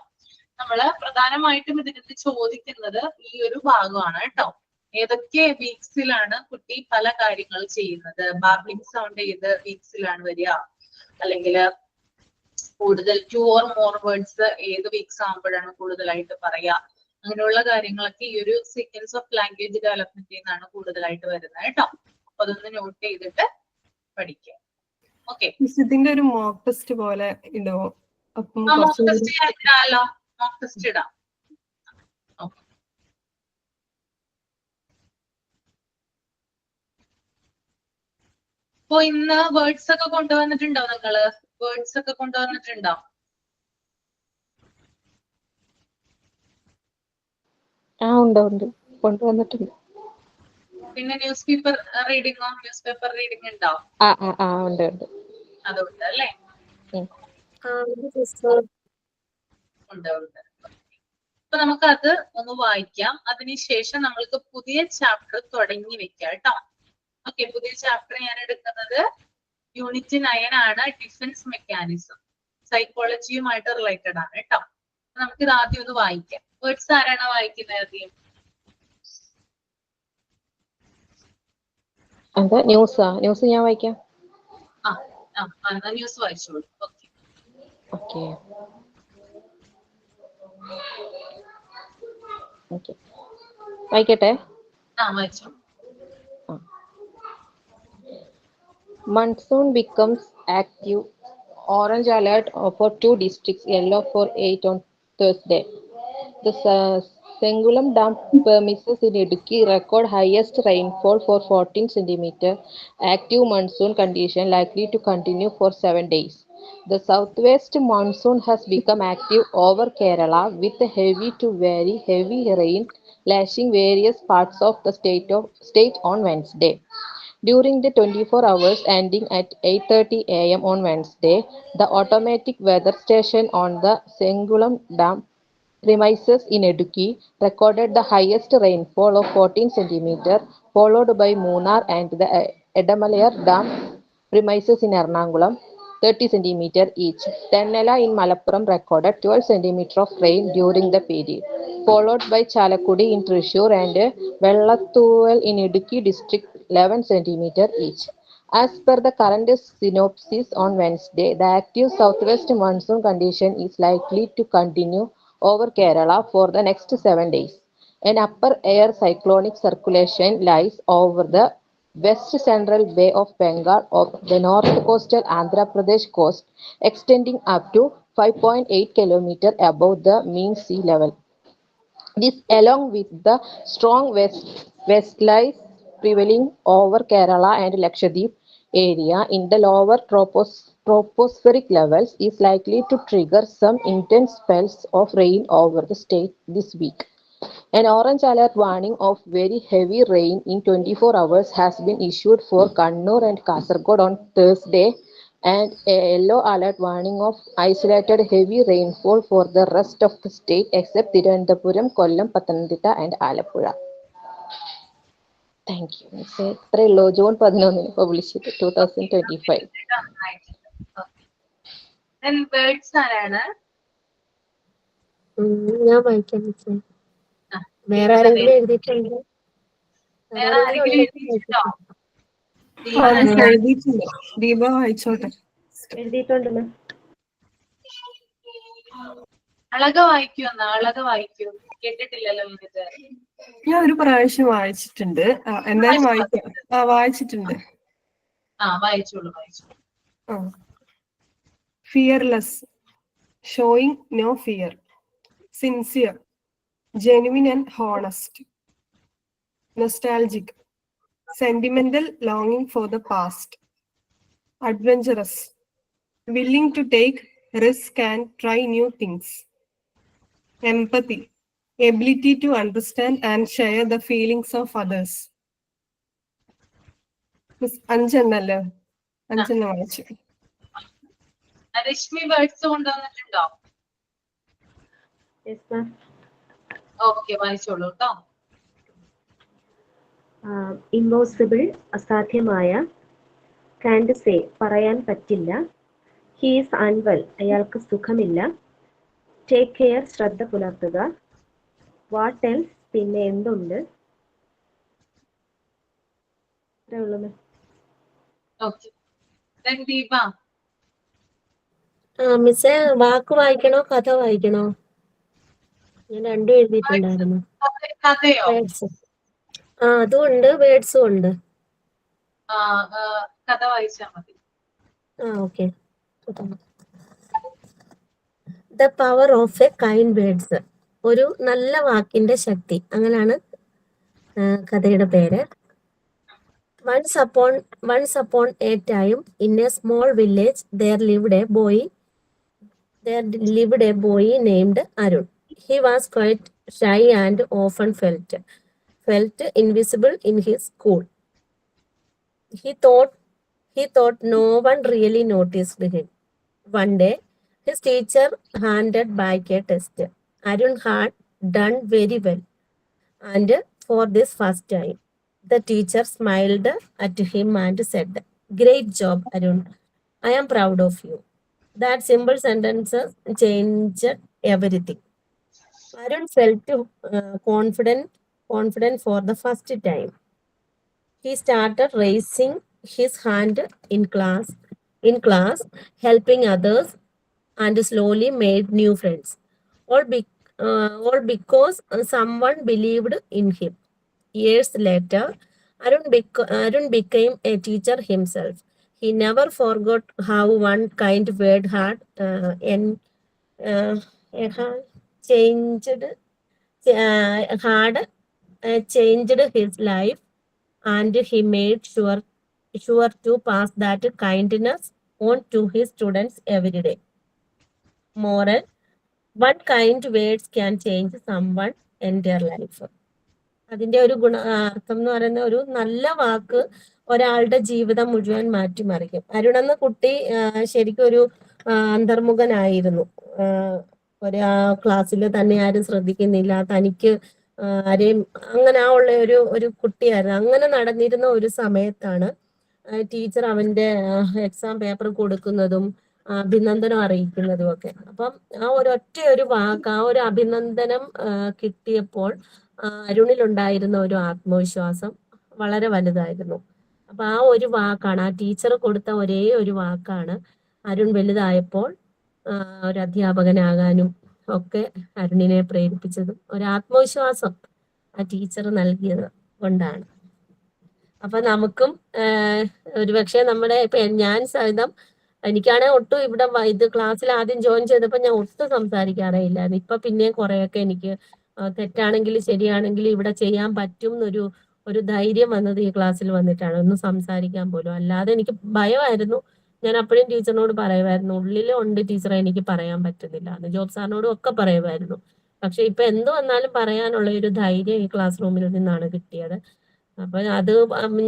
നമ്മള് പ്രധാനമായിട്ടും ഇതിനകത്ത് ചോദിക്കുന്നത് ഈ ഒരു ഭാഗമാണ് കേട്ടോ. ഏതൊക്കെ വീക്സിലാണ് കുട്ടി പല കാര്യങ്ങൾ ചെയ്യുന്നത്, ബാബ്ലിംഗ് സൗണ്ട് ഏത് വീക്സിലാണ് വരിക, അല്ലെങ്കിൽ കൂടുതൽ 2 or more വേർഡ്സ് ഏത് വീക്സ് ആകുമ്പോഴാണ് കൂടുതലായിട്ട് പറയാ, അങ്ങനെയുള്ള കാര്യങ്ങളൊക്കെ ഈ ഒരു സീക്വൻസ് ഓഫ് ലാംഗ്വേജ് ഡെവലപ്മെന്റ് നിന്നാണ് കൂടുതലായിട്ട് വരുന്നത് കേട്ടോ. അപ്പൊ അതൊന്ന് നോട്ട് ചെയ്തിട്ട് പഠിക്കുക. ഓക്കെ, ഇതിന്റെ ഒരു മോക്ക് ടെസ്റ്റ് പോലെ ഇടുമോ? മോക്ക് ടെസ്റ്റ് ഇടാലോ, മോക്ക് ടെസ്റ്റ് ഇടാം. അപ്പൊ ഇന്ന് വേർഡ്സ് ഒക്കെ കൊണ്ടുവന്നിട്ടുണ്ടോ നിങ്ങള്? വേർഡ്സ് ഒക്കെ കൊണ്ടുവന്നിട്ടുണ്ടോ? ഉണ്ട് കൊണ്ടുവന്നിട്ടുണ്ട്. പിന്നെ ന്യൂസ് പേപ്പർ റീഡിംഗ് ഉണ്ടോ? ഉണ്ട്. അതുണ്ട് അല്ലേ? ഉണ്ട്. അപ്പൊ നമുക്ക് അത് ഒന്ന് വായിക്കാം, അതിനുശേഷം നമ്മൾക്ക് പുതിയ ചാപ്റ്റർ തുടങ്ങി വെക്കാം കേട്ടോ. ഓക്കെ, പുതിയ ചാപ്റ്റർ ഞാൻ എടുക്കുന്നത് യൂണിറ്റ് 9 ആണ്, ഡിഫൻസ് മെക്കാനിസം, സൈക്കോളജിയുമായിട്ട് റിലേറ്റഡ് ആണ് കേട്ടോ. നമുക്ക് ഇത് ആദ്യം ഒന്ന് വായിക്കാം. വേർഡ്സ് ആരാണ് വായിക്കുന്നത് ആദ്യം? ന്യൂസ് ഞാൻ വായിക്കാം. ന്യൂസ് വായിച്ചോളൂ. ഓക്കെ. വായിക്കട്ടെ. വായിച്ചോളൂ. Monsoon becomes active. Orange alert for 2 districts, yellow for 8 on Thursday. The Sengulam Dam premises in Idukki record highest rainfall for 14 centimeter. Active monsoon condition likely to continue for 7 days. The southwest monsoon has become active over Kerala with heavy to very heavy rain lashing various parts of the state on Wednesday. During the 24 hours ending at 8:30 a.m. on Wednesday, the automatic weather station on the Sengulam Dam premises in Idukki recorded the highest rainfall of 14 centimeters, followed by Munnar and the Edamalayar Dam premises in Ernakulam, 30 centimeter each. Tennela in Malappuram recorded 12 centimeter of rain during the period, followed by Chalakudi in Thrissur and Vellathuval in Idukki district 11 centimeter each. As per the current synopsis on Wednesday, the active southwest monsoon condition is likely to continue over Kerala for the next 7 days. An upper air cyclonic circulation lies over the west central Bay of Bengal of the north coastal Andhra Pradesh coast, extending up to 5.8 km above the mean sea level. This, along with the strong westerlies prevailing over Kerala and Lakshadweep area in the lower tropospheric levels, is likely to trigger some intense spells of rain over the state this week. An orange alert warning of very heavy rain in 24 hours has been issued for Kannur and Kasaragod on Thursday, and a yellow alert warning of isolated heavy rainfall for the rest of the state except Thiruvananthapuram, Kollam, Pathanamthitta and Alappuzha. Thank you. ഇത്രയേ ഉള്ളൂ. June 11 publish ചെയ്ത് 2025. Words ആരാണ്? ഞാൻ വായിക്കാം മിസ്സേ. ആ, വേറെ ആരെങ്കിലും എഴുതിയിട്ടുണ്ട്? വേറെ ആരെങ്കിലും എഴുതിയിട്ടുണ്ടോ? എഴുതിയിട്ടുണ്ട്. ദീപ വായിച്ചോട്ടെ. എഴുതിയിട്ടുണ്ട് മാം. അളക വായിക്കുമെന്നാ? അളക വായിക്കൂ. കേട്ടിട്ടില്ലല്ലോ ഇത്. ഞാൻ ഒരു പ്രാവശ്യം വായിച്ചിട്ടുണ്ട്. എന്തായാലും വായിക്കാം. വായിച്ചിട്ടുണ്ട്. വായിച്ചോളൂ. Fearless, showing no fear. Sincere, genuine and honest. Nostalgic, sentimental longing for the past. Adventurous, willing to take risk and try new things. Empathy, ability to understand and share the feelings of others. അഞ്ചെണ്ണല്ലേ? അഞ്ചെണ്ണം വായിച്ചു. Rashmi words കൊണ്ടുവന്നിട്ടുണ്ടോ? Okay, വായിച്ചോളൂ കേട്ടോ. Impossible, അസാധ്യമായ. Kant say, പറയാൻ പറ്റില്ല. He's unwell, അയാൾക്ക് സുഖമില്ല. Take care, ശ്രദ്ധ പുലർത്തുക. വാട്ട് എൽസ്, പിന്നെ എന്തുണ്ട്. മിസ്സേ, വാക്ക് വായിക്കണോ കഥ വായിക്കണോ? ഞാൻ രണ്ടും എഴുതിയിട്ടുണ്ടായിരുന്നു. വേർഡ്സ് അതും ഉണ്ട്, വേർഡ്സും ഉണ്ട്. കഥ വായിച്ചാൽ മതി. Okay. The power of A kind words, ഒരു നല്ല വാക്കിന്റെ ശക്തി, അങ്ങനെയാണ് കഥയുടെ പേര്. Once upon a time, in a small village, there lived a boy named Arun. He was quite shy and often felt invisible in his school. He thought no one really noticed him. One day, his teacher handed back a test. Arun had done very well, and for this first time, the teacher smiled at him and said, "Great job, Arun. I am proud of you." That simple sentence changed everything. Arun felt confident for the first time. He started raising his hand in class, helping others, and slowly made new friends. All because someone believed in him. Years later, Arun became a teacher himself. He never forgot how one kind word had changed his life, and he made sure to pass that kindness on to his students every day. Moral: one kind words can change someone entire life. അതിന്റെ ഒരു അർത്ഥം എന്ന് പറയുന്ന, ഒരു നല്ല വാക്ക് ഒരാളുടെ ജീവിതം മുഴുവൻ മാറ്റിമറിക്കും. അരുൺ എന്ന കുട്ടി ശരിക്കും ഒരു അന്തർമുഖനായിരുന്നു. ക്ലാസ്സിൽ തന്നെ ആരും ശ്രദ്ധിക്കുന്നില്ല, തനിക്ക് ആരെയും അങ്ങനെ ഉള്ള ഒരു കുട്ടിയായിരുന്നു. അങ്ങനെ നടന്നിരുന്ന ഒരു സമയത്താണ് ടീച്ചർ അവന്റെ എക്സാം പേപ്പർ കൊടുക്കുന്നതും അഭിനന്ദനം അറിയിക്കുന്നതും ഒക്കെ. അപ്പം ആ ഒരു വാക്ക്, ആ ഒരു അഭിനന്ദനം കിട്ടിയപ്പോൾ അരുണിലുണ്ടായിരുന്ന ഒരു ആത്മവിശ്വാസം വളരെ വലുതായിരുന്നു. അപ്പൊ ആ ഒരു വാക്കാണ്, ആ ടീച്ചർ കൊടുത്ത ഒരേ ഒരു വാക്കാണ് അരുൺ വലുതായപ്പോൾ ഒരു അധ്യാപകനാകാനും ഒക്കെ അരുണിനെ പ്രേരിപ്പിച്ചതും ഒരു ആത്മവിശ്വാസം ആ ടീച്ചർ നൽകിയത് കൊണ്ടാണ്. അപ്പൊ നമുക്കും ഒരുപക്ഷെ നമ്മുടെ ഇപ്പൊ ഞാൻ സഹിതം എനിക്കാണെങ്കിൽ ഒട്ടും ഇവിടെ ഇത് ക്ലാസ്സിൽ ആദ്യം ജോയിൻ ചെയ്തപ്പോൾ ഞാൻ ഒട്ടും സംസാരിക്കാറേ ഇല്ലായിരുന്നു. ഇപ്പൊ പിന്നെയും കുറെയൊക്കെ എനിക്ക് തെറ്റാണെങ്കിൽ ശരിയാണെങ്കിൽ ഇവിടെ ചെയ്യാൻ പറ്റും ഒരു ധൈര്യം വന്നത് ഈ ക്ലാസ്സിൽ വന്നിട്ടാണ്. ഒന്ന് സംസാരിക്കാൻ പോലും, അല്ലാതെ എനിക്ക് ഭയമായിരുന്നു. ഞാൻ അപ്പോഴും ടീച്ചറിനോട് പറയുമായിരുന്നു, ഉള്ളിലും ഉണ്ട് ടീച്ചറെ എനിക്ക് പറയാൻ പറ്റുന്നില്ല എന്ന്. ജോബ് സാറിനോടും ഒക്കെ പറയുമായിരുന്നു. പക്ഷെ ഇപ്പൊ എന്ത് വന്നാലും പറയാനുള്ള ഒരു ധൈര്യം ഈ ക്ലാസ് റൂമിൽ നിന്നാണ് കിട്ടിയത്. അപ്പൊ അത്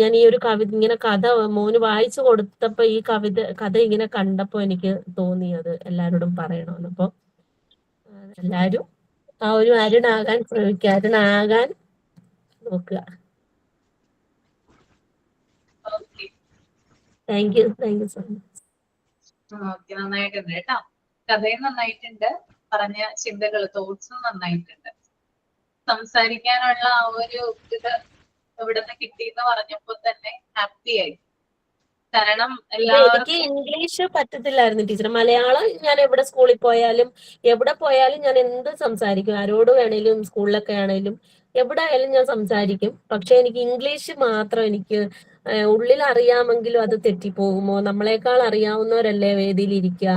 ഞാൻ ഈ ഒരു ഇങ്ങനെ കഥ മോന് വായിച്ചു കൊടുത്തപ്പോ ഈ കഥ ഇങ്ങനെ കണ്ടപ്പോ എനിക്ക് തോന്നി അത് എല്ലാരോടും പറയണമെന്ന്. അപ്പൊ എല്ലാരും ആ ഒരു അരുണാകാൻ ശ്രമിക്കുക, അരുണാകാൻ നോക്കുക. Thank you so much. Okay, നന്നായിട്ടുണ്ട് കേട്ടോ. കഥയും നന്നായിട്ടുണ്ട്, പറഞ്ഞ ചിന്തകൾ, തോട്ട്സും നന്നായിട്ടുണ്ട്. സംസാരിക്കാനുള്ള ആ ഒരു ഇത് ഇവിടുന്ന് കിട്ടിയെന്ന് പറഞ്ഞപ്പോ തന്നെ ഹാപ്പി ആയി. കാരണം എനിക്ക് ഇംഗ്ലീഷ് പറ്റത്തില്ലായിരുന്നു ടീച്ചർ. മലയാളം ഞാൻ എവിടെ സ്കൂളിൽ പോയാലും എവിടെ പോയാലും ഞാൻ എന്ത് സംസാരിക്കും, ആരോട് വേണേലും സ്കൂളിലൊക്കെ ആണേലും എവിടെ ആയാലും ഞാൻ സംസാരിക്കും. പക്ഷെ എനിക്ക് ഇംഗ്ലീഷ് മാത്രം എനിക്ക് ഉള്ളിൽ അറിയാമെങ്കിലും അത് തെറ്റിപ്പോകുമോ, നമ്മളെക്കാൾ അറിയാവുന്നവരല്ലേ വേദിയിൽ ഇരിക്കുക,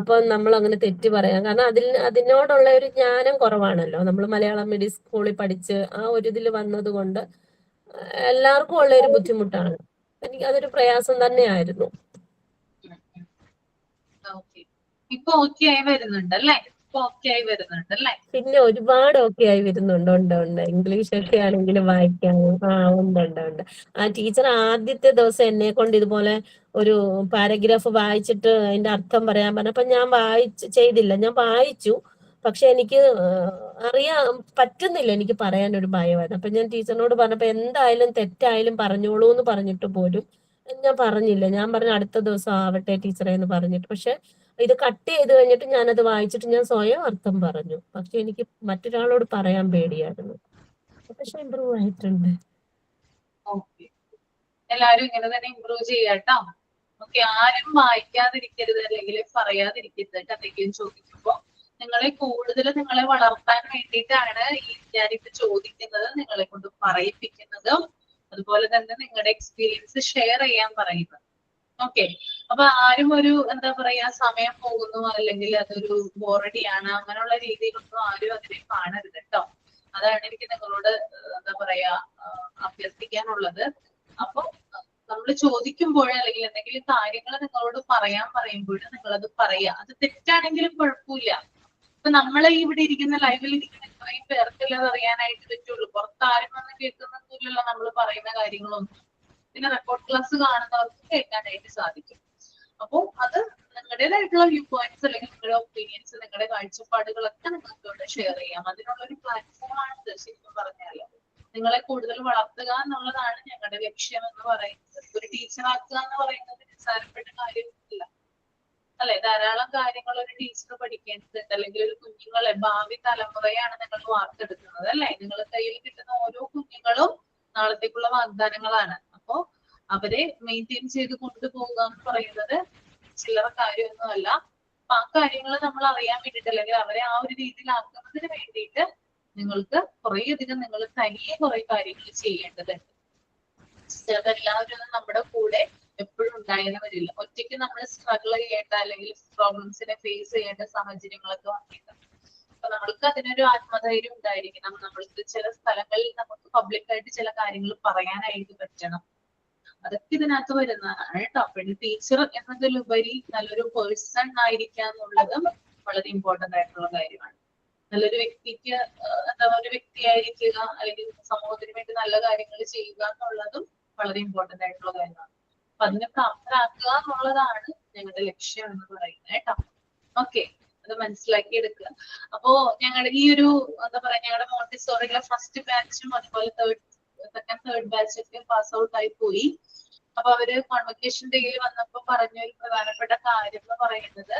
അപ്പൊ നമ്മൾ അങ്ങനെ തെറ്റ് പറയാം. കാരണം അതിനോടുള്ള ഒരു ജ്ഞാനം കുറവാണല്ലോ. നമ്മൾ മലയാളം മീഡിയം സ്കൂളിൽ പഠിച്ച് ആ ഒരു ഇതിൽ വന്നത് കൊണ്ട് എല്ലാവർക്കും ഉള്ള ഒരു ബുദ്ധിമുട്ടാണ്. എനിക്ക് അതൊരു പ്രയാസം തന്നെയായിരുന്നു. ഇപ്പൊ ഓക്കെ ആയി വരുന്നുണ്ടല്ലേ? പിന്നെ ഒരുപാട് ഓക്കെ ആയി വരുന്നുണ്ട്. ഉണ്ട്. ഇംഗ്ലീഷ് ഒക്കെ ആണെങ്കിലും വായിക്കാനും ഉണ്ട്. ആ ടീച്ചർ ആദ്യത്തെ ദിവസം എന്നെ കൊണ്ട് ഇതുപോലെ ഒരു പാരഗ്രാഫ് വായിച്ചിട്ട് അതിന്റെ അർത്ഥം പറയാൻ പറഞ്ഞപ്പോ ഞാൻ ചെയ്തില്ല. ഞാൻ വായിച്ചു, പക്ഷെ എനിക്ക് പറ്റുന്നില്ല. എനിക്ക് പറയാൻ ഒരു ഭയമായിരുന്നു. അപ്പൊ ഞാൻ ടീച്ചറിനോട് പറഞ്ഞപ്പോ എന്തായാലും തെറ്റായാലും പറഞ്ഞോളൂ എന്ന് പറഞ്ഞിട്ട് പോലും ഞാൻ പറഞ്ഞില്ല. ഞാൻ പറഞ്ഞു അടുത്ത ദിവസം ആവട്ടെ ടീച്ചറെ എന്ന് പറഞ്ഞിട്ട്. പക്ഷെ ഇത് കട്ട് ചെയ്ത് കഴിഞ്ഞിട്ട് ഞാനത് വായിച്ചിട്ട് ഞാൻ സ്വയം അർത്ഥം പറഞ്ഞു. പക്ഷെ എനിക്ക് മറ്റൊരാളോട് പറയാൻ പേടിയായിരുന്നു. പക്ഷെ ഇമ്പ്രൂവ് ആയിട്ടുണ്ട്. എല്ലാരും ഇങ്ങനെ തന്നെ ഇമ്പ്രൂവ് ചെയ്യാട്ടോ. ഓക്കെ, ആരും വായിക്കാതിരിക്കരുത് അല്ലെങ്കിൽ പറയാതിരിക്കരുത്. എന്തെങ്കിലും ചോദിക്കുമ്പോ നിങ്ങളെ വളർത്താൻ വേണ്ടിയിട്ടാണ് ഞാനിത് ചോദിക്കുന്നത്, നിങ്ങളെ കൊണ്ട് പറയിപ്പിക്കുന്നതും അതുപോലെ തന്നെ നിങ്ങളുടെ എക്സ്പീരിയൻസ് ഷെയർ ചെയ്യാൻ പറയുന്നത്. ഓക്കെ, അപ്പൊ ആരും ഒരു എന്താ പറയാ സമയം പോകുന്നു അല്ലെങ്കിൽ അതൊരു ബോറടിയാണ് അങ്ങനെയുള്ള രീതിയിലൊന്നും ആരും അതിനെ കാണരുത് കേട്ടോ. അതാണ് എനിക്ക് നിങ്ങളോട് എന്താ പറയാ അഭ്യർത്ഥിക്കാനുള്ളത്. അപ്പൊ നമ്മൾ ചോദിക്കുമ്പോൾ അല്ലെങ്കിൽ എന്തെങ്കിലും കാര്യങ്ങൾ നിങ്ങളോട് പറയാൻ പറയുമ്പോൾ നിങ്ങളത് പറയാ. അത് തെറ്റാണെങ്കിലും കുഴപ്പമില്ല. ഇപ്പൊ നമ്മളെ ഇവിടെ ഇരിക്കുന്ന ലൈവിൽ ഇരിക്കുന്ന ഇത്രയും പേർക്കല്ലേ അത് അറിയാനായിട്ട് പറ്റുള്ളൂ. പുറത്താരും വന്ന് കേൾക്കുന്നൊന്നുമില്ലല്ലോ നമ്മൾ പറയുന്ന കാര്യങ്ങളൊന്നും. പിന്നെ റെക്കോർഡ് ക്ലാസ് കാണുന്നവർക്ക് കേൾക്കാനായിട്ട് സാധിക്കും. അപ്പോൾ അത് നിങ്ങളുടേതായിട്ടുള്ള വ്യൂ പോയിന്റ്സ് അല്ലെങ്കിൽ നിങ്ങളുടെ ഒപ്പീനിയൻസ്, നിങ്ങളുടെ കാഴ്ചപ്പാടുകളൊക്കെ നിങ്ങൾക്ക് ഷെയർ ചെയ്യാം. അതിനുള്ള ഒരു പ്ലാറ്റ്ഫോമാണ് ശരിക്കും പറഞ്ഞാൽ. നിങ്ങളെ കൂടുതൽ വളർത്തുക എന്നുള്ളതാണ് ഞങ്ങളുടെ ലക്ഷ്യം എന്ന് പറയുന്നത്. ഒരു ടീച്ചറാക്കുക എന്ന് പറയുന്നത് നിസ്സാരപ്പെട്ട കാര്യമൊന്നുമില്ല അല്ലെ. ധാരാളം കാര്യങ്ങൾ ഒരു ടീച്ചർ പഠിക്കേണ്ടതുണ്ട്. അല്ലെങ്കിൽ ഒരു കുഞ്ഞുങ്ങളെ, ഭാവി തലമുറയാണ് നിങ്ങൾ വാർത്തെടുക്കുന്നത് അല്ലെ. നിങ്ങളുടെ കയ്യിൽ കിട്ടുന്ന ഓരോ കുഞ്ഞുങ്ങളും നാളത്തേക്കുള്ള വാഗ്ദാനങ്ങളാണ്. അപ്പോ അവരെ മെയിൻറ്റെയിൻ ചെയ്ത് കൊണ്ടുപോകുക എന്ന് പറയുന്നത് ചില്ലറ കാര്യമൊന്നുമല്ല. അപ്പൊ ആ കാര്യങ്ങൾ നമ്മൾ അറിയാൻ വേണ്ടിയിട്ട് അല്ലെങ്കിൽ അവരെ ആ ഒരു രീതിയിലാക്കുന്നതിന് വേണ്ടിയിട്ട് നിങ്ങൾക്ക് കുറേയധികം നിങ്ങൾ തനിയെ കുറെ കാര്യങ്ങൾ ചെയ്യേണ്ടതുണ്ട്. ചിലപ്പോൾ എല്ലാവരും നമ്മുടെ കൂടെ എപ്പോഴും ഉണ്ടായെന്ന് വരില്ല. ഒറ്റയ്ക്ക് നമ്മൾ സ്ട്രഗിൾ ചെയ്യേണ്ട അല്ലെങ്കിൽ പ്രോബ്ലംസിനെ ഫേസ് ചെയ്യേണ്ട സാഹചര്യങ്ങളൊക്കെ വന്നിട്ടുണ്ട്. അപ്പൊ നമ്മൾക്ക് അതിനൊരു ആത്മധൈര്യം ഉണ്ടായിരിക്കണം. നമ്മൾക്ക് ചില സ്ഥലങ്ങളിൽ നമുക്ക് പബ്ലിക്കായിട്ട് ചില കാര്യങ്ങൾ പറയാനായിട്ട് പറ്റണം. അതൊക്കെ ഇതിനകത്ത് വരുന്നതാണ് കേട്ടോ. പിന്നെ ടീച്ചർ എന്നതിലുപരി നല്ലൊരു പേഴ്സൺ ആയിരിക്കുക എന്നുള്ളതും വളരെ ഇമ്പോർട്ടന്റ് ആയിട്ടുള്ള കാര്യമാണ്. നല്ലൊരു വ്യക്തിക്ക് ഒരു വ്യക്തിയായിരിക്കുക അല്ലെങ്കിൽ സമൂഹത്തിന് വേണ്ടി നല്ല കാര്യങ്ങൾ ചെയ്യുക എന്നുള്ളതും വളരെ ഇമ്പോർട്ടന്റ് ആയിട്ടുള്ള കാര്യമാണ്. അപ്പൊ അതിനെ പ്രാപ്തരാക്കുക എന്നുള്ളതാണ് ഞങ്ങളുടെ ലക്ഷ്യം എന്ന് പറയുന്നത് കേട്ടോ. ഓക്കെ, അത് മനസ്സിലാക്കി എടുക്കുക. അപ്പോ ഞങ്ങളുടെ ഈ ഒരു എന്താ പറയാ ഞങ്ങളുടെ മോണ്ടിസോറിയിലെ ഫസ്റ്റ് ബാച്ചും അതുപോലെ സെക്കൻഡ് തേർഡ് ബാച്ച് ഒക്കെ പാസ് ഔട്ട് ആയി പോയി. അപ്പൊ അവര് കോൺവൊക്കേഷൻ ഡേയിൽ വന്നപ്പോ പറഞ്ഞ ഒരു പ്രധാനപ്പെട്ട കാര്യം എന്ന് പറയുന്നത്,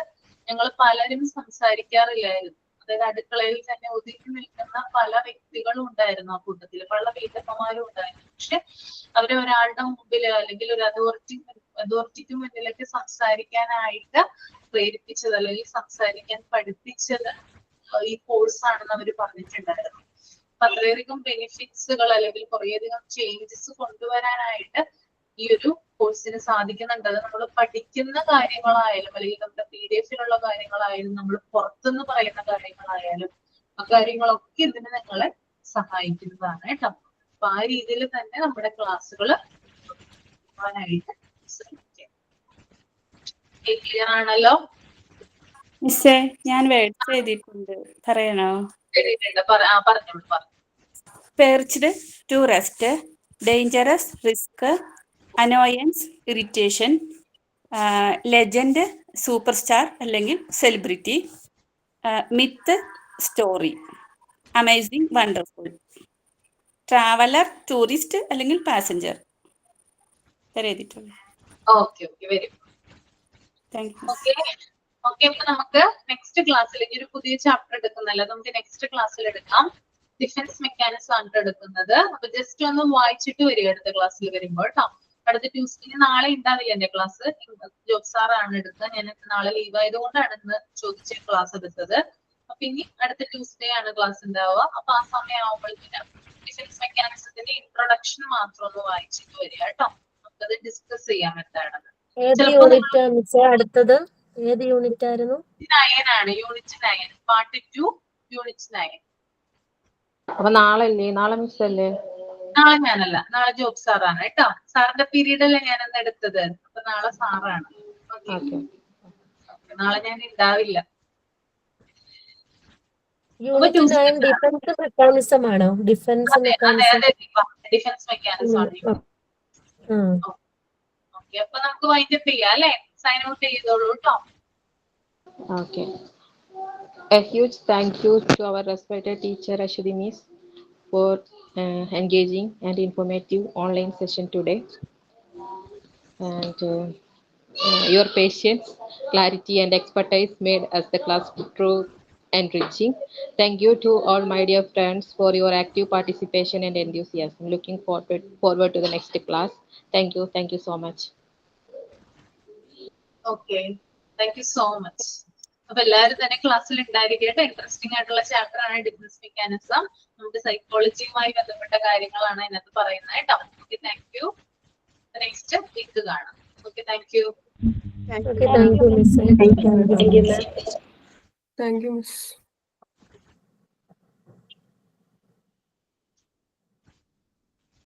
ഞങ്ങൾ പലരും സംസാരിക്കാറില്ലായിരുന്നു. അതായത് അടുക്കളയിൽ തന്നെ ഒതുങ്ങി നിൽക്കുന്ന പല വ്യക്തികളും ഉണ്ടായിരുന്നു ആ കൂട്ടത്തിൽ, പല വീട്ടമ്മമാരും ഉണ്ടായിരുന്നു. പക്ഷെ അവരെ ഒരാളുടെ മുമ്പില് അല്ലെങ്കിൽ ഒരു അതോറിറ്റിക്ക് മുന്നിലേക്ക് സംസാരിക്കാനായിട്ട് പ്രേരിപ്പിച്ചത് അല്ലെങ്കിൽ സംസാരിക്കാൻ പഠിപ്പിച്ചത് ഈ കോഴ്സ് ആണെന്ന് അവർ പറഞ്ഞിട്ടുണ്ടായിരുന്നു. അപ്പൊ അത്രയധികം ബെനിഫിറ്റ്സുകൾ അല്ലെങ്കിൽ കുറേയധികം ചേഞ്ചസ് കൊണ്ടുവരാനായിട്ട് ഈ ഒരു കോഴ്സിന് സാധിക്കുന്നുണ്ട്. അത് നമ്മൾ പഠിക്കുന്ന കാര്യങ്ങളായാലും അല്ലെങ്കിൽ നമ്മുടെ PDF-ലുള്ള കാര്യങ്ങളായാലും നമ്മൾ പുറത്തുനിന്ന് പറയുന്ന കാര്യങ്ങളായാലും ആ കാര്യങ്ങളൊക്കെ ഇതിന് നിങ്ങളെ സഹായിക്കുന്നതാണ് കേട്ടോ. അപ്പൊ ആ രീതിയിൽ തന്നെ നമ്മുടെ ക്ലാസ്സുകൾ പോകാനായിട്ട് ശ്രമിക്കാം. ക്ലിയർ ആണല്ലോ? മിസ്സേ, ഞാൻ വേർഡ്സ് എഴുതിയിട്ടുണ്ട്, പറയണോ? പറഞ്ഞോളൂ. Perched, to rest, dangerous, risk, annoyance, irritation, legend, super star അല്ലെങ്കിൽ celebrity, myth, story, amazing, wonderful, traveller, tourist അല്ലെങ്കിൽ പാസഞ്ചർ. എഴുതിയിട്ടുള്ളൂ. Okay very good. Thank you. Okay അപ്പൊ നമുക്ക് നെക്സ്റ്റ് ക്ലാസ്സിലേക്ക് ഒരു പുതിയ ചാപ്റ്റർ എടുക്കുന്നല്ല, നമുക്ക് നെക്സ്റ്റ് ക്ലാസ്സിൽ എടുക്കാം. ഡിഫൻസ് മെക്കാനിസം ആണ് എടുക്കുന്നത്. അപ്പൊ ജസ്റ്റ് ഒന്ന് വായിച്ചിട്ട് വരിക അടുത്ത ക്ലാസ്സിൽ വരുമ്പോൾ കേട്ടോ. അടുത്ത ട്യൂസ്ഡേ, നാളെ ഉണ്ടാവില്ല എന്റെ ക്ലാസ്, ജോബ് സാറാണ് എടുക്കുക. ഞാൻ നാളെ ലീവ് ആയതുകൊണ്ടാണ് ഇന്ന് ചോദിച്ച ക്ലാസ് എടുത്തത്. അപ്പൊ ഇനി അടുത്ത ട്യൂസ്ഡേ ആണ് ക്ലാസ് ഉണ്ടാവുക. അപ്പൊ ആ സമയം ആവുമ്പോഴത്തേനും ഡിഫൻസ് മെക്കാനിസത്തിന്റെ ഇൻട്രൊഡക്ഷൻ മാത്രം ഒന്ന് വായിച്ചിട്ട് വരിക കേട്ടോ. നമുക്കത് ഡിസ്കസ് ചെയ്യാം എന്താണെന്ന്. അടുത്തത് ഏത് യൂണിറ്റ് ആയിരുന്നു? 9 ആണ്, യൂണിറ്റ് 9, പാർട്ട് 2, യൂണിറ്റ് 9. അപ്പൊ നാളെ മിസ് അല്ലേ? നാളെ ഞാനല്ല, നാളെ ജോബ് സാറാണ് കേട്ടോ. സാറിന്റെ പീരീഡ് അല്ലേ ഞാനന്ന് എടുത്തത്, അപ്പൊ നാളെ സാറാണ്. നാളെ ഞാൻ ഉണ്ടാവില്ല. ഡിഫൻസ് മെക്കാനിസം ആണോ? ഡിഫൻസ് മെക്കാനിസം ആണ്. ഓക്കെ, അപ്പൊ നമുക്ക് വൈൻഡപ്പ് ചെയ്യാം അല്ലെ? സൈൻ ഔട്ട് ചെയ്തോളൂ കേട്ടോ. Okay. A huge thank you to our respected teacher Ashwati Miss for engaging and informative online session today. And your patience, clarity and expertise made us the class true enriching. Thank you to all my dear friends for your active participation and enthusiasm. Looking forward to the next class. Thank you so much. Okay, thank you so much. അപ്പൊ എല്ലാവരും തന്നെ ക്ലാസ്സിൽ ഉണ്ടായിരിക്കട്ടെ. Interesting ആയിട്ടുള്ള chapter ആണ് defence mechanism. നമുക്ക് സൈക്കോളജിയുമായി ബന്ധപ്പെട്ട കാര്യങ്ങളാണ് അതിനകത്ത് പറയുന്നത് കേട്ടോ. Okay, thank you. Next week കാണാം. Okay, thank you. Thank you miss.